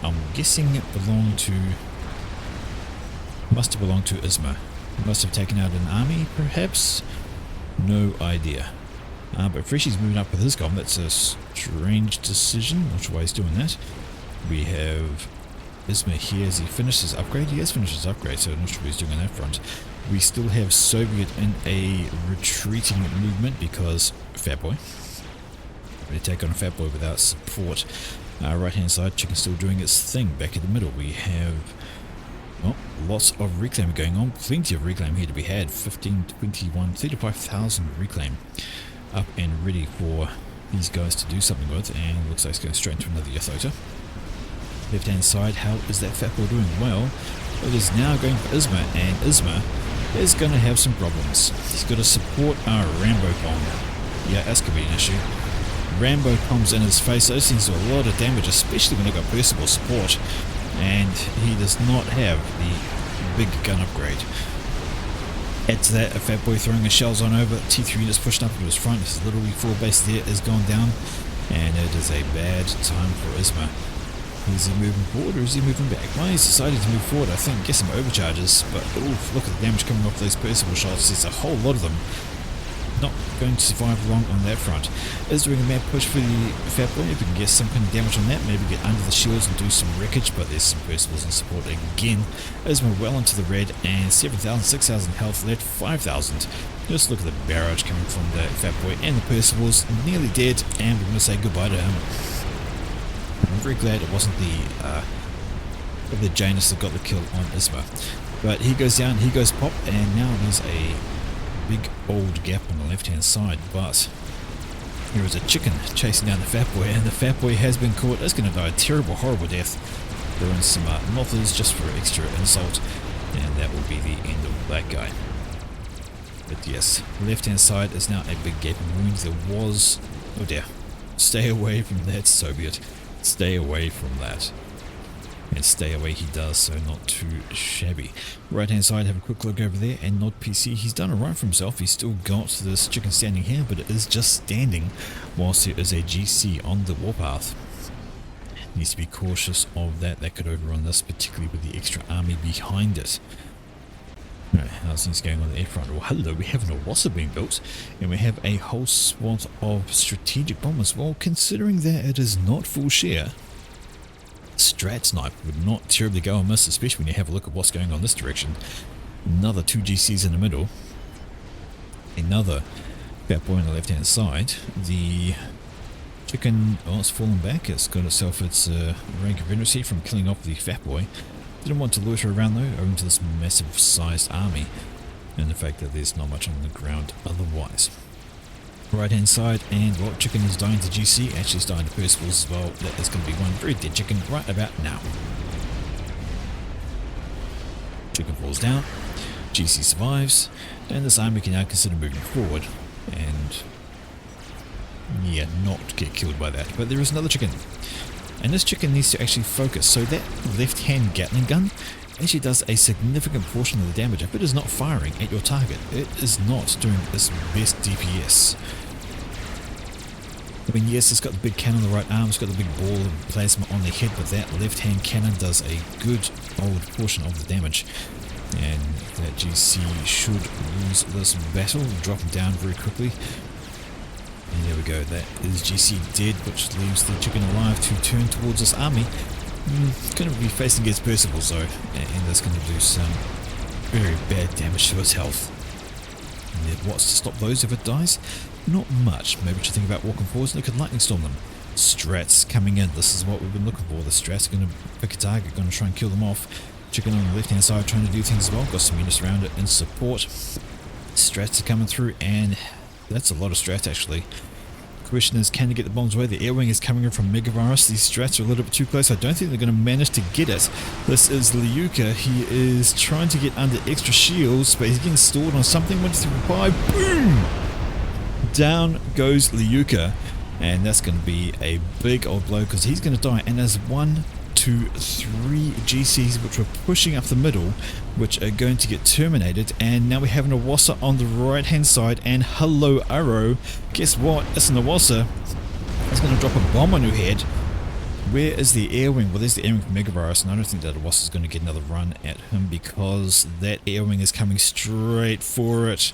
I'm guessing it belonged to... Must have belonged to Isma. Must have taken out an army, perhaps? No idea. But Freshy's moving up with his comm. That's a strange decision. Not sure why he's doing that. We have Isma here. Has he finished his upgrade? He has finished his upgrade, so I'm not sure what he's doing on that front. We still have Soviet in a retreating movement because Fat Boy. They take on Fat Boy without support. Right hand side, chicken still doing its thing. Back in the middle, we have... Oh, lots of reclaim going on. Plenty of reclaim here to be had. 15, 21, 35,000 reclaim up and ready for these guys to do something with. And looks like it's going straight into another Yothota. Left hand side, how is that Fat Boy doing? Well, it is now going for Isma, and Isma is going to have some problems. He's got to support our Rambo bomb. Yeah, that's going to be an issue. Rambo bombs in his face. Those things do a lot of damage, especially when they've got Percival support. And he does not have the big gun upgrade. Add to that, a Fat Boy throwing his shells on over. T3 units pushed up into his front. His little E4 base there is gone down. And it is a bad time for Isma. Is he moving forward or is he moving back? Well, he's decided to move forward, I think. Get some overcharges. But oof, look at the damage coming off those Percival shots. There's a whole lot of them. Not going to survive long on that front. Is doing a mad push for the Fat Boy. If we can get some kind of damage on that, maybe get under the shields and do some wreckage, but there's some Percivals in support again. As we're well into the red, and 7,000, 6,000 health left, 5,000. Just look at the barrage coming from the Fat Boy and the Percivals, nearly dead, and we're going to say goodbye to him. I'm very glad it wasn't the Janus that got the kill on Isma. But he goes down, he goes pop, and now there's a big old gap on the left hand side, but there is a chicken chasing down the Fat Boy, and the Fat Boy has been caught. It's going to die a terrible, horrible death. Throwing some mothers just for extra insult, and that will be the end of that guy. But yes, left hand side is now a big gaping wound. There was... Oh dear. Stay away from that, Soviet. Stay away from that. And stay away he does, so not too shabby. Right hand side, have a quick look over there, and Nod PC, he's done alright for himself. He's still got this chicken standing here, but it is just standing whilst there is a GC on the warpath. Needs to be cautious of that. That could overrun this, particularly with the extra army behind it. Alright, how's things going on the air front? Well, hello, we have an Awassa being built, and we have a whole swath of strategic bombers. Well, considering that it is not full share, Strat Snipe would not terribly go amiss, especially when you have a look at what's going on this direction. Another 2 GCs in the middle. Another Fat Boy on the left hand side. The chicken, oh, it's fallen back. It's got itself its rank of veneracy from killing off the Fat Boy. Didn't want to loiter around though, owing to this massive sized army and the fact that there's not much on the ground otherwise. Right hand side, and well, chicken is dying to GC, actually it's dying to Percivals as well. That is going to be one very dead chicken right about now. Chicken falls down, GC survives, and this army can now consider moving forward and yeah, not get killed by that. But there is another chicken, and this chicken needs to actually focus. So that left hand Gatling gun actually does a significant portion of the damage. If it is not firing at your target, it is not doing its best DPS. I mean, yes, it's got the big cannon on the right arm, it's got the big ball of plasma on the head, but that left-hand cannon does a good old portion of the damage. And that GC should lose this battle, drop him down very quickly. And there we go, that is GC dead, which leaves the chicken alive to turn towards this army. It's going to be facing against Percival, so, and that's going to do some very bad damage to his health. And then what's to stop those if it dies? Not much. Maybe we should think about walking forwards and they could lightning storm them. Strats coming in, this is what we've been looking for. The strats are going to pick a target, going to try and kill them off. Chicken on the left hand side trying to do things as well, got some units around it in support. Strats are coming through, and that's a lot of strats actually. Question is, can they get the bombs away? The air wing is coming in from Megavirus. These strats are a little bit too close. I don't think they're going to manage to get it. This is Liuka. He is trying to get under extra shields, but he's getting stored on something. 1, 2, 3, 5. Boom! Down goes Liuka. And that's going to be a big old blow because he's going to die. And there's 1, 2, 3 GCs which were pushing up the middle, which are going to get terminated. And now we have an Awasa on the right hand side, and hello arrow. Guess what? It's an Awasa. It's going to drop a bomb on your head. Where is the air wing? Well, there's the air wing from Megavirus, and I don't think that Awasa is going to get another run at him because that air wing is coming straight for it.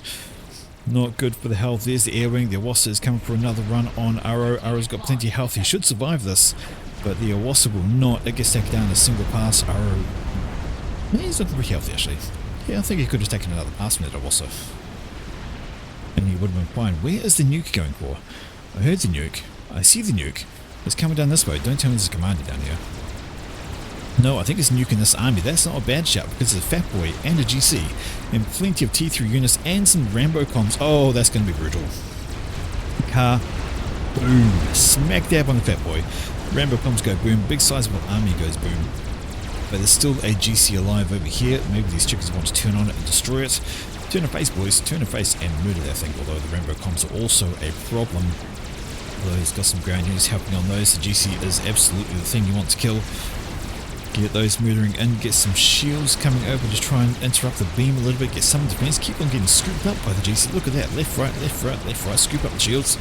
Not good for the health. There's the air wing. The Awasa is coming for another run on Arrow. Arrow's got plenty of health. He should survive this, but the Awasa will not. It gets taken down in a single pass. Arrow, he's looking pretty healthy actually. Yeah, I think he could have taken another pass from that Awasa, and he would have been fine. Where is the nuke going for? I heard the nuke. I see the nuke. It's coming down this way. Don't tell me there's a commander down here. No, I think it's nuking this army. That's not a bad shout because it's a Fat Boy and a GC and plenty of T3 units and some Rambo comms. Oh, that's going to be brutal. Car, boom, smack dab on the Fat Boy. Rambo comms go boom, big sizable army goes boom. But there's still a GC alive over here. Maybe these chickens want to turn on it and destroy it. Turn a face, boys, turn a face and murder that thing, although the Rambo comms are also a problem. Although he's got some ground units helping on those. The GC is absolutely the thing you want to kill. Get those murdering in, get some shields coming over to try and interrupt the beam a little bit, get some defense, keep on getting scooped up by the GC. Look at that, left, right, left, right, left, right, scoop up the shields.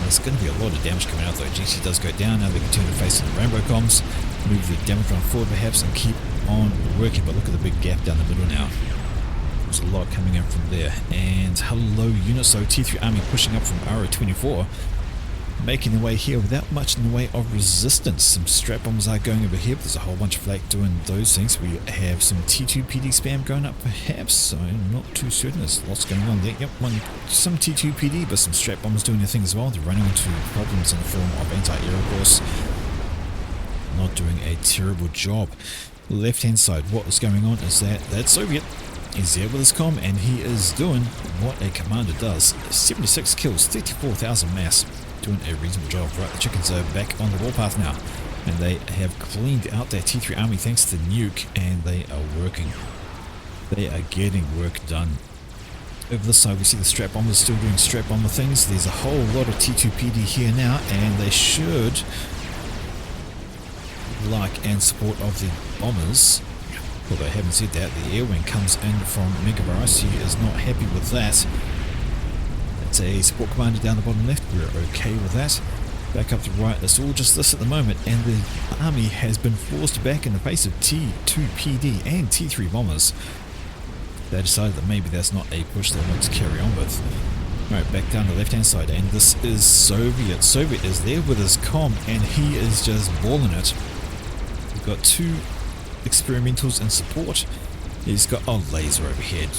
There's going to be a lot of damage coming out though. GC does go down, now they can turn to face the Rambo comms, move the damage run forward perhaps and keep on working, but look at the big gap down the middle now. There's a lot coming in from there. And hello units, so T3 army pushing up from RO24. Making their way here without much in the way of resistance. Some strap bombs are going over here, but there's a whole bunch of flak doing those things. We have some T2 PD spam going up perhaps. I'm not too certain. There's lots going on there. Yep, some T2 PD, but some strap bombs doing their thing as well. They're running into problems in the form of anti-air, of course. Not doing a terrible job. Left hand side, what is going on is that Soviet is there with his comm, and he is doing what a commander does. 76 kills, 34,000 mass. Doing a reasonable job. Right, the chickens are back on the warpath now, and they have cleaned out their T3 army thanks to the nuke, and they are working. They are getting work done. Over this side we see the strap bombers still doing strap bomber things. There's a whole lot of T2 PD here now, and they should like and support of the bombers. Although I haven't said that, the air wing comes in from Megavirus. He is not happy with that. It's a support commander down the bottom left. We're okay with that. Back up to the right. It's all just this at the moment, and the army has been forced back in the face of T2 PD and T3 bombers. They decided that maybe that's not a push they want to carry on with. Alright, back down the left hand side, and this is Soviet. Soviet is there with his comm, and he is just balling it. We've got 2 experimentals in support. He's got a laser overhead.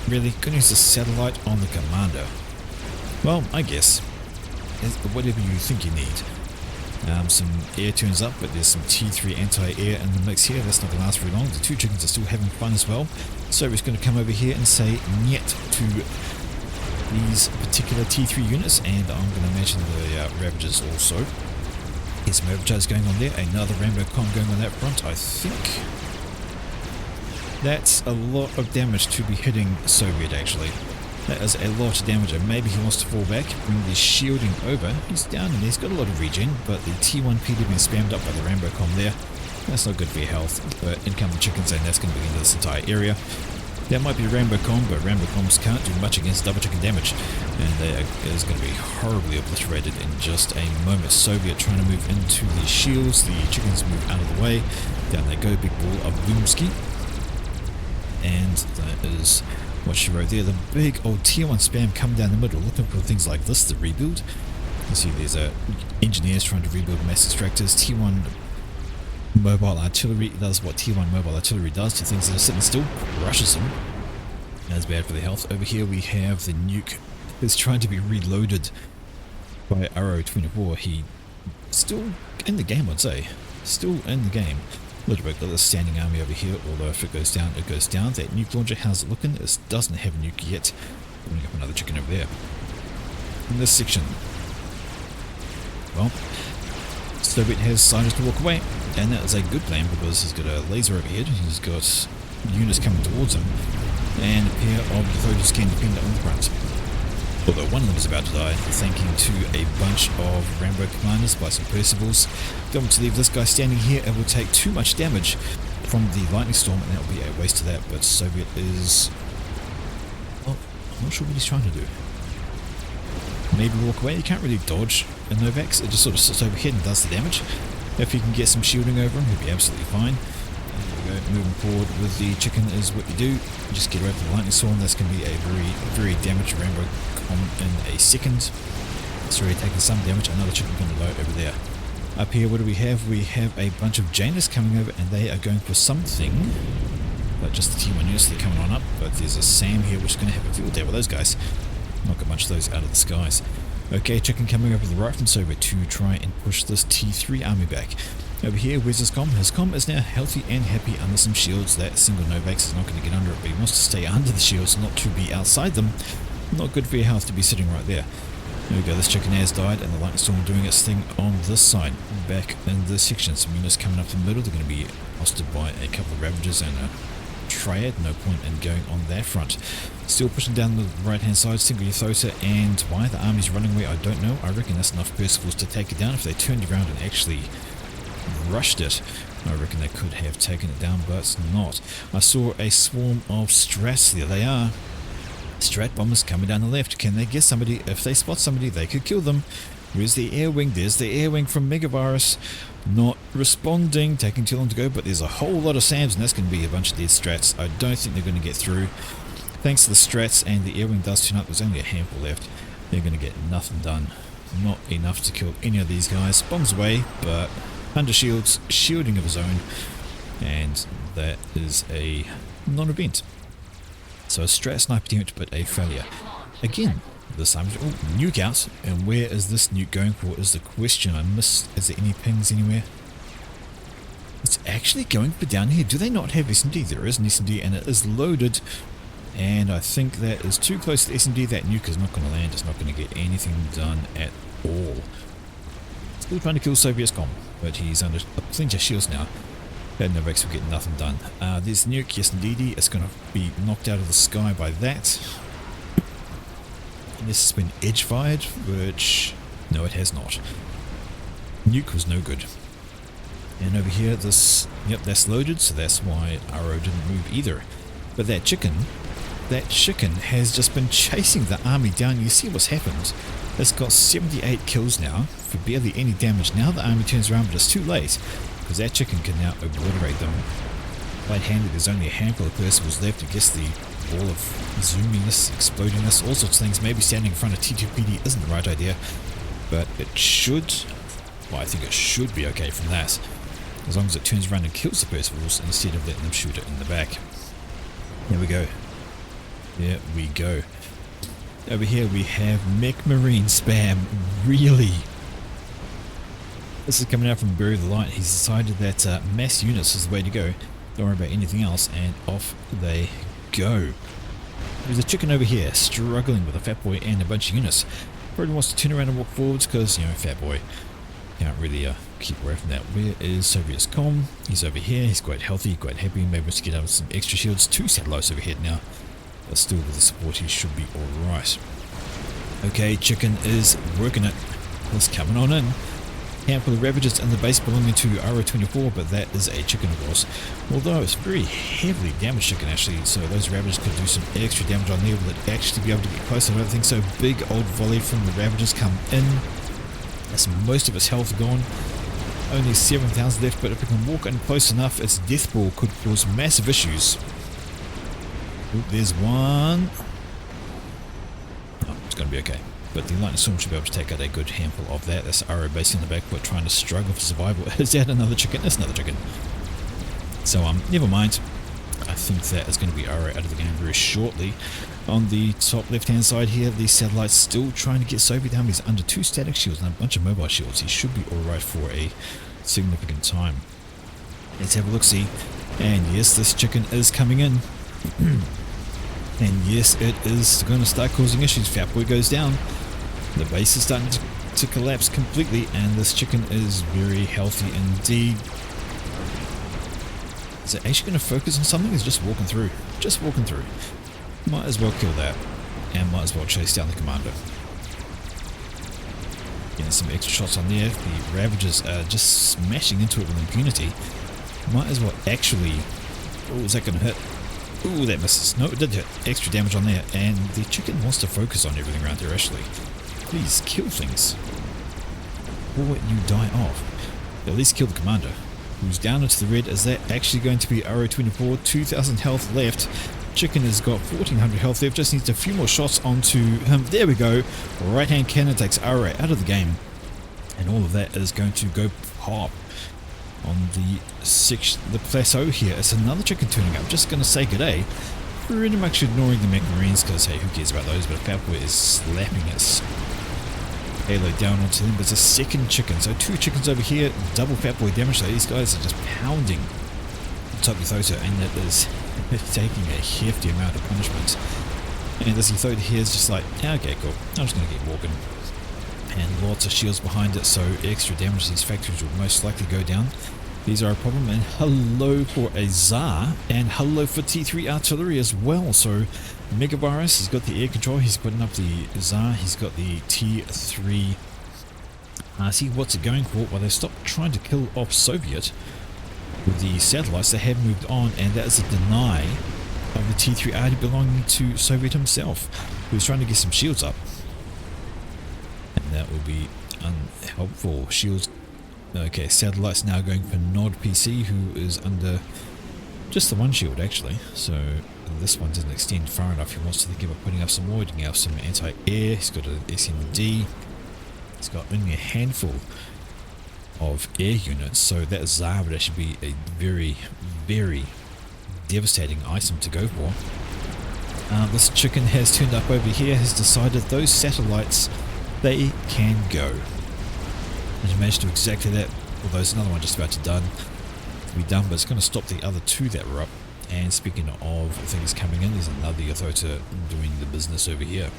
Really? Gonna use a satellite on the commander. Well, I guess. Whatever you think you need. Some air turns up, but there's some T3 anti-air in the mix here. That's not going to last very long. The 2 chickens are still having fun as well. So he's going to come over here and say "niet" to these particular T3 units, and I'm going to mention the Ravagers also. There's some Ravagers going on there. Another Rambo com going on that front. I think that's a lot of damage to be hitting Soviet actually. That is a lot of damage, and maybe he wants to fall back, bring the shielding over. He's down and he's got a lot of regen, but the T1 PD being spammed up by the Rambo com there. That's not good for your health, but incoming chickens, and that's going to be into this entire area. That might be Rainbow Com, but Rainbow Coms can't do much against double chicken damage, and they is going to be horribly obliterated in just a moment. Soviet trying to move into the shields, the chickens move out of the way, down they go, big ball of Boomski, and that is what she wrote there. The big old tier 1 spam coming down the middle, looking for things like this to rebuild. You see there's engineers trying to rebuild mass extractors, tier 1 mobile artillery does what tier 1 mobile artillery does to things that are sitting still, crushes them. That's bad for the health. Over here we have the nuke is trying to be reloaded by RO24. He still in the game, I'd say. Still in the game. Little bit of the standing army over here, although if it goes down, it goes down. That nuke launcher, how's it looking? It doesn't have a nuke yet. Putting up another chicken over there. In this section, well, Soviet has decided to walk away, and that is a good plan because he's got a laser overhead, he's got units coming towards him, and a pair of devoted scan defender on the front. Although one of them is about to die, thanking to a bunch of Rambo commanders by some Percivals. Don't want to leave this guy standing here, it will take too much damage from the lightning storm, and that will be a waste of that, but Soviet is... well, I'm not sure what he's trying to do. Maybe walk away. You can't really dodge a Novax, it just sort of sits overhead and does the damage. If you can get some shielding over him, he'll be absolutely fine. And there we go, moving forward with the chicken is what you do. You just get away from the lightning storm. That's going to be a very damaged Rambo com in a second. It's already taken some damage. Another chicken going to load over there. Up here, what do we have? We have a bunch of Janus coming over, and they are going for something. But just the T1 units, they're coming on up. But there's a Sam here, which is going to have a field day with those guys. Not got much of those out of the skies. Okay, chicken coming over the right from Soviet to try and push this T3 army back. Over here, where's his com? His com is now healthy and happy under some shields. That single Novax is not going to get under it, but he wants to stay under the shields, not to be outside them. Not good for your health to be sitting right there. There we go, this chicken has died, and the lightning storm doing its thing on this side. Back in this section, some units coming up the middle. They're going to be hosted by a couple of Ravagers and a Triad. No point in going on that front. Still pushing down the right hand side, single Yothota, and why the army's running away I don't know. I reckon that's enough Percivals to take it down. If they turned around and actually rushed it, I reckon they could have taken it down, but it's not. I saw a swarm of Strats. There they are. Strat bombers coming down the left. Can they get somebody? If they spot somebody, they could kill them. Where's the air wing? There's the air wing from Megavirus. Not responding, taking too long to go, but there's a whole lot of SAMs, and that's going to be a bunch of dead Strats. I don't think they're going to get through. Thanks to the Strats and the air wing does turn up, there's only a handful left. They're going to get nothing done. Not enough to kill any of these guys. Bombs away, but under shields, shielding of his own, and that is a non-event. So a Strat sniper damage, but a failure. Again, this time, nuke out, and where is this nuke going for is the question. I missed, is there any pings anywhere? It's actually going for down here. Do they not have SMD? There is an SMD, and it is loaded. And I think that is too close to the SMD. That nuke is not going to land. It's not going to get anything done at all. Still trying to kill Soviet's com, but he's under plenty of shields now. That Novax will get nothing done. There's the nuke. Yes, indeed. It's going to be knocked out of the sky by that. And this has been edge fired, which... no, it has not. Nuke was no good. And over here, this... yep, that's loaded, so that's why RO didn't move either. But that chicken has just been chasing the army down. You see what's happened. It's got 78 kills now for barely any damage. Now the army turns around, but it's too late because that chicken can now obliterate them. Right-handed, there's only a handful of Percivals left. I guess the ball of zoominess, explodingness, all sorts of things. Maybe standing in front of T2PD isn't the right idea, but it should, well, I think it should be okay from that, as long as it turns around and kills the Percivals instead of letting them shoot it in the back. There we go. There we go. Over here we have Mech Marine spam. Really? This is coming out from Bury the Light. He's decided that mass units is the way to go. Don't worry about anything else, and off they go. There's a chicken over here struggling with a Fat Boy and a bunch of units. Probably wants to turn around and walk forwards because, you know, Fat Boy can't really keep away from that. Where is Soviet's com? He's over here. He's quite healthy, quite happy. Maybe let's get out with some extra shields. 2 satellites overhead now. But still with the support he should be alright. Okay, chicken is working it. It's coming on in. handful of Ravagers in the base belonging to RO24, but that is a chicken, of course. Although it's very heavily damaged chicken, actually, so those Ravagers could do some extra damage on there. Will it actually be able to get close? I don't think so. Big old volley from the Ravagers come in. That's most of its health gone. Only 7,000 left, but if it can walk in close enough, its death ball could cause massive issues. Oop, there's one. Oh, it's going to be okay. But the lightning storm should be able to take out a good handful of that. That's RO base in the back, but trying to struggle for survival. Is that another chicken? That's another chicken. So never mind. I think that is going to be RO out of the game very shortly. On the top left hand side here, the satellite's still trying to get Soviet down. He's under 2 static shields and a bunch of mobile shields. He should be alright for a significant time. Let's have a look see. And yes, this chicken is coming in. And yes, it is going to start causing issues. Fatboy goes down. The base is starting to collapse completely, and this chicken is very healthy indeed. Is it actually going to focus on something? Is just walking through? Just walking through. Might as well kill that, and might as well chase down the commander. Getting some extra shots on there. The Ravagers are just smashing into it with impunity. Might as well actually... Oh, is that going to hit? Ooh, that misses. No, it did hit. Extra damage on there, and the chicken wants to focus on everything around here, actually. Please, kill things. Or you die off. At least kill the commander, who's down into the red. Is that actually going to be RO24? 2,000 health left. Chicken has got 1,400 health left. Just needs a few more shots onto him. There we go. Right hand cannon takes RO out of the game. And all of that is going to go pop on the plateau here. It's another chicken turning up. Just going to say g'day. Pretty much ignoring the mech marines because hey, who cares about those? But Fatboy is slapping its payload down onto them. There's a second chicken. So 2 chickens over here. Double Fatboy damage. So these guys are just pounding the top Ythota, and it is taking a hefty amount of punishment. And this Ythota here is just like, okay, cool. I'm just going to keep walking. And lots of shields behind it, so extra damage to these factories will most likely go down. These are a problem, and hello for a Tsar, and hello for T3 artillery as well. So Megavirus, he's got the air control, he's putting up the Tsar, he's got the T3. See what's it going for? Well, they stopped trying to kill off Soviet with the satellites. They have moved on, and that is a deny of the T3 RD belonging to Soviet himself, who's trying to get some shields up. And that will be unhelpful. Shields. Okay, satellites now going for Nod PC, who is under just the one shield actually. So this one doesn't extend far enough. He wants to think about putting up some more. He can have some anti-air. He's got an SMD. He's got only a handful of air units. So that Tsar would actually be a very, very devastating item to go for. This chicken has turned up over here. Has decided those satellites, they can go. And he managed to exactly that, although there's another one just about to be done, but it's going to stop the other 2 that were up. And speaking of things coming in, there's another Ythota doing the business over here.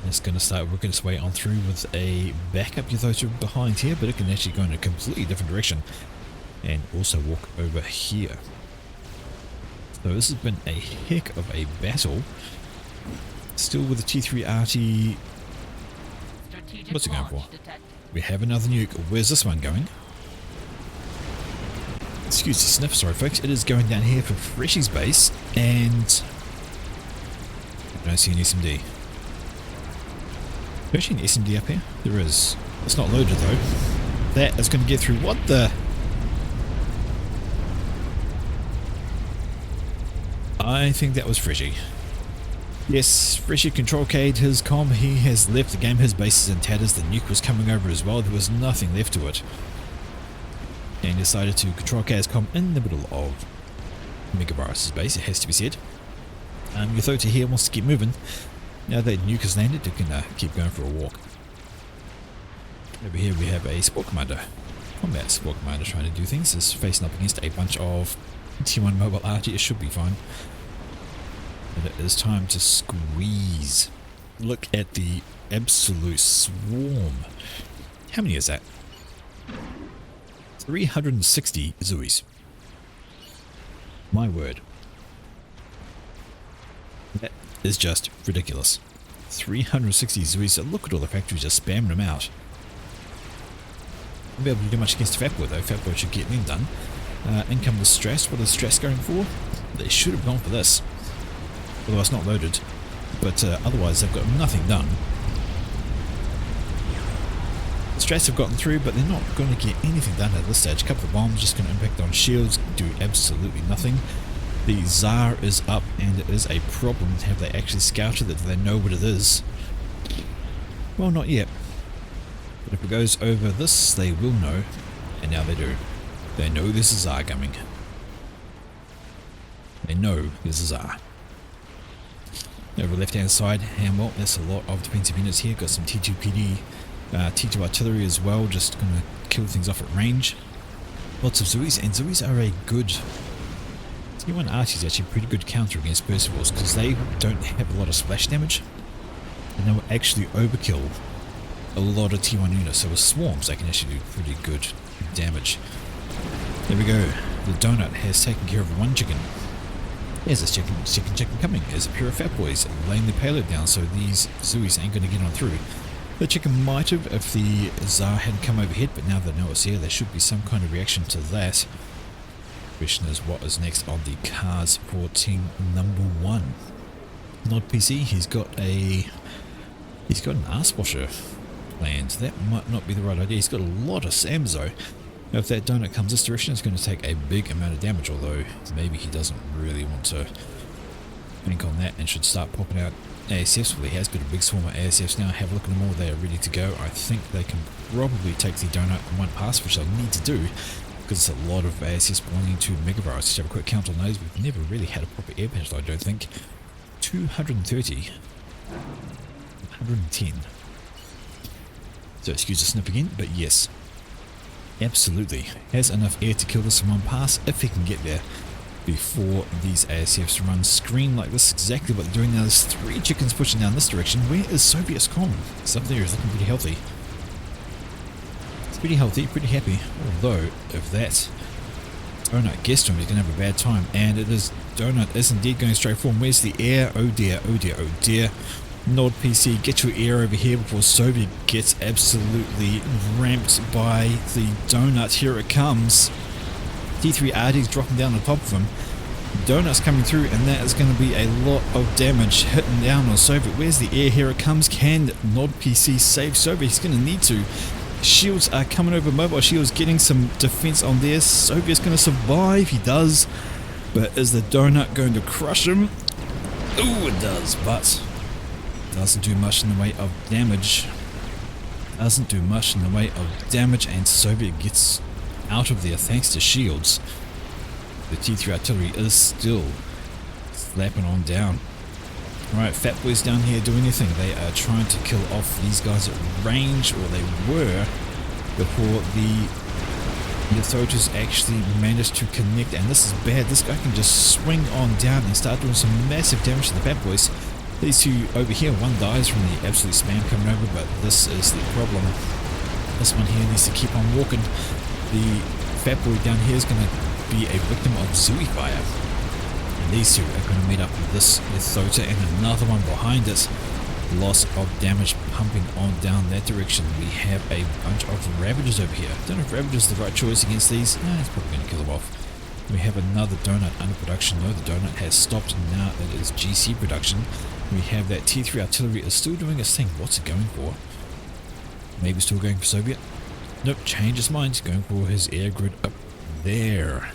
And it's going to start working its way on through with a backup Ythota behind here, but it can actually go in a completely different direction and also walk over here. So this has been a heck of a battle. Still with the T3 RT. What's it going for? We have another nuke. Where's this one going? Excuse the sniff, sorry folks. It is going down here for Freshy's base, and I don't see an SMD. Is there actually an SMD up here? There is. It's not loaded though. That is going to get through. What the? I think that was Freshy. Yes, Freshy control K'd his comm. He has left the game. His base is in tatters. The nuke was coming over as well. There was nothing left to it. And decided to control K his comm in the middle of Megavirus's base, it has to be said. Ythota here wants to keep moving. Now that nuke has landed, it can keep going for a walk. Over here we have a Sport Commander. Combat Sport Commander trying to do things. Is facing up against a bunch of T1 Mobile RT. It should be fine. And it is time to squeeze. Look at the absolute swarm. How many is that? 360 Zuis. My word. That is just ridiculous. 360 Zuis. Look at all the factories just spamming them out. Won't be able to do much against Fatboy though. Fatboy should get them done. In come the stress. What is stress going for? They should have gone for this. Although it's not loaded. But otherwise they've got nothing done. The strats have gotten through, but they're not going to get anything done at this stage. A couple of bombs just going to impact on shields, do absolutely nothing. The Tsar is up, and it is a problem. Have they actually scouted it? Do they know what it is? Well, not yet. But if it goes over this, they will know. And now they do. They know there's a Tsar coming. They know there's a Tsar. Over the left hand side, and well, there's a lot of defensive units here. Got some T2 PD, T2 artillery as well, just going to kill things off at range. Lots of Zuis, and Zuis are a good... T1 Archie is actually a pretty good counter against Percivals because they don't have a lot of splash damage. And they will actually overkill a lot of T1 units. So with swarms, they can actually do pretty good damage. There we go. The donut has taken care of one chicken. There's a chicken coming. There's a pair of fat boys laying the payload down, so these Zuis ain't going to get on through. The chicken might have if the Tsar hadn't come overhead, but now they know it's here, there should be some kind of reaction to that. Question is, what is next on the cards for team number 1? Nod PC, he's got an arse washer planned. That might not be the right idea. He's got a lot of SAMs though. If that donut comes this direction, it's going to take a big amount of damage, although maybe he doesn't really want to bank on that and should start popping out ASFs. Well, he has got a big swarm of ASFs now. Have a look at them all. They are ready to go. I think they can probably take the donut in one pass, which they'll need to do, because it's a lot of ASFs belonging to Megavirus. Let's have a quick count on those. We've never really had a proper air patch, I don't think. 230. 110. So excuse the snip again, but yes. Absolutely. Has enough air to kill this in one pass if he can get there before these ASFs run screen like this. Exactly what they're doing now. There's 3 chickens pushing down this direction. Where is Soviet's comm? It's up there. It's looking pretty healthy. It's pretty healthy, pretty happy. Although, if that donut gets to him, he's going to have a bad time. And it is, donut is indeed going straight for him. Where's the air? Oh dear, oh dear, oh dear. Nod PC, get your air over here before Soviet gets absolutely ramped by the donut. Here it comes. T3 RD's dropping down on top of him. Donut's coming through, and that is going to be a lot of damage hitting down on Soviet. Where's the air? Here it comes. Can Nod PC save Soviet? He's going to need to. Shields are coming over. Mobile shields getting some defense on there. Soviet's going to survive. He does. But is the donut going to crush him? Ooh, it does, but doesn't do much in the way of damage. Doesn't do much in the way of damage, and Soviet gets out of there thanks to shields. The T3 artillery is still slapping on down. Alright, Fat Boys down here doing anything. They are trying to kill off these guys at range, or they were, before the authorities actually managed to connect. And this is bad. This guy can just swing on down and start doing some massive damage to the Fat Boys. These two over here, one dies from the absolute spam coming over, but this is the problem. This one here needs to keep on walking. The Fat Boy down here is going to be a victim of Zui fire. And these two are going to meet up with this Ethota and another one behind it. Loss of damage pumping on down that direction. We have a bunch of Ravagers over here. Don't know if Ravagers is the right choice against these. No, it's probably going to kill them off. We have another donut under production. No, the donut has stopped. Now it is GC production. We have that T3 artillery is still doing its thing. What's it going for? Maybe still going for Soviet? Nope, changed his mind. He's going for his air grid up there.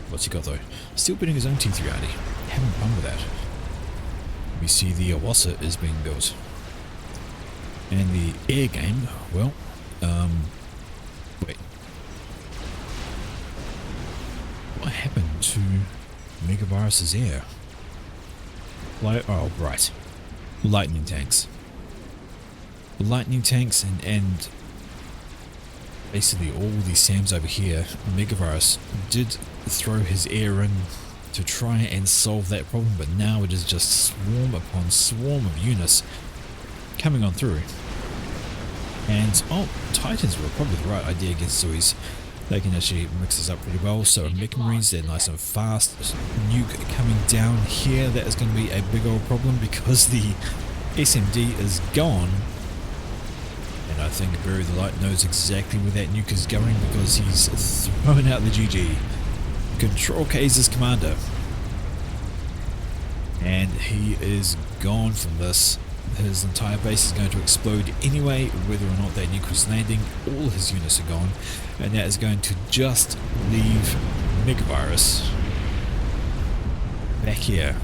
What's he got though? Still building his own T3 RD. Having fun with that. We see the Awasa is being built. And the air game, well, wait. What happened to Megavirus's air? Oh, right. Lightning tanks. Lightning tanks and basically all these SAMs over here. Megavirus did throw his air in to try and solve that problem, but now it is just swarm upon swarm of units coming on through. And, oh, Titans were probably the right idea against Zuis. They can actually mix this up pretty well. So Mech Marines, they're nice and fast. Nuke coming down here, that is going to be a big old problem because the SMD is gone. And I think Bury the Light knows exactly where that nuke is going because he's thrown out the GG. Control K's his commander. And he is gone from this. His entire base is going to explode anyway, whether or not that nuke was landing. All his units are gone. And that is going to just leave Megavirus back here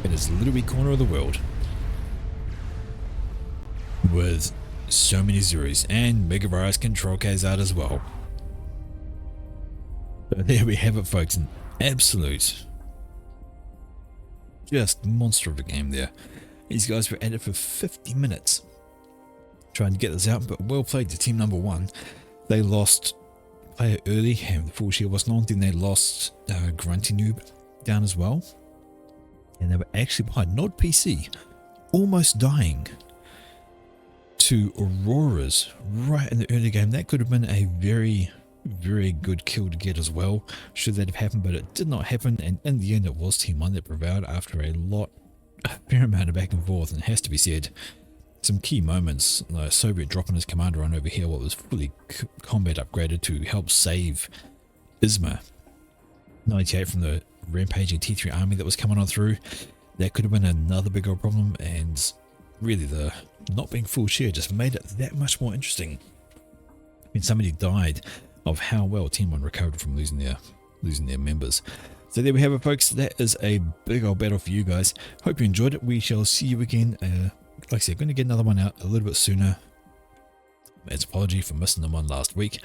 in his little wee corner of the world with so many zeros, and Megavirus Control K's out as well. So there we have it, folks. An absolute just monster of a game there. These guys were at it for 50 minutes trying to get this out, but well played to team number one. They lost player early and the full shield wasn't on. Then they lost Grunty Noob down as well, and they were actually behind Nod PC, almost dying to Auroras right in the early game. That could have been a very, very good kill to get as well, should that have happened, but it did not happen. And in the end, it was team one that prevailed after a fair amount of back and forth. And it has to be said, some key moments, like Soviet dropping his commander on over here, what was fully combat upgraded to help save Isma 98 from the rampaging T3 army that was coming on through. That could have been another bigger problem, and really the not being full share just made it that much more interesting. I mean, somebody died of how well Team 1 recovered from losing their members. So there we have it, folks. That is a big old battle for you guys. Hope you enjoyed it. We shall see you again. Like I said, going to get another one out a little bit sooner. As apology for missing the one last week.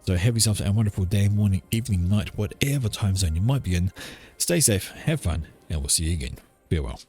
So have yourself a wonderful day, morning, evening, night, whatever time zone you might be in. Stay safe, have fun, and we'll see you again. Farewell.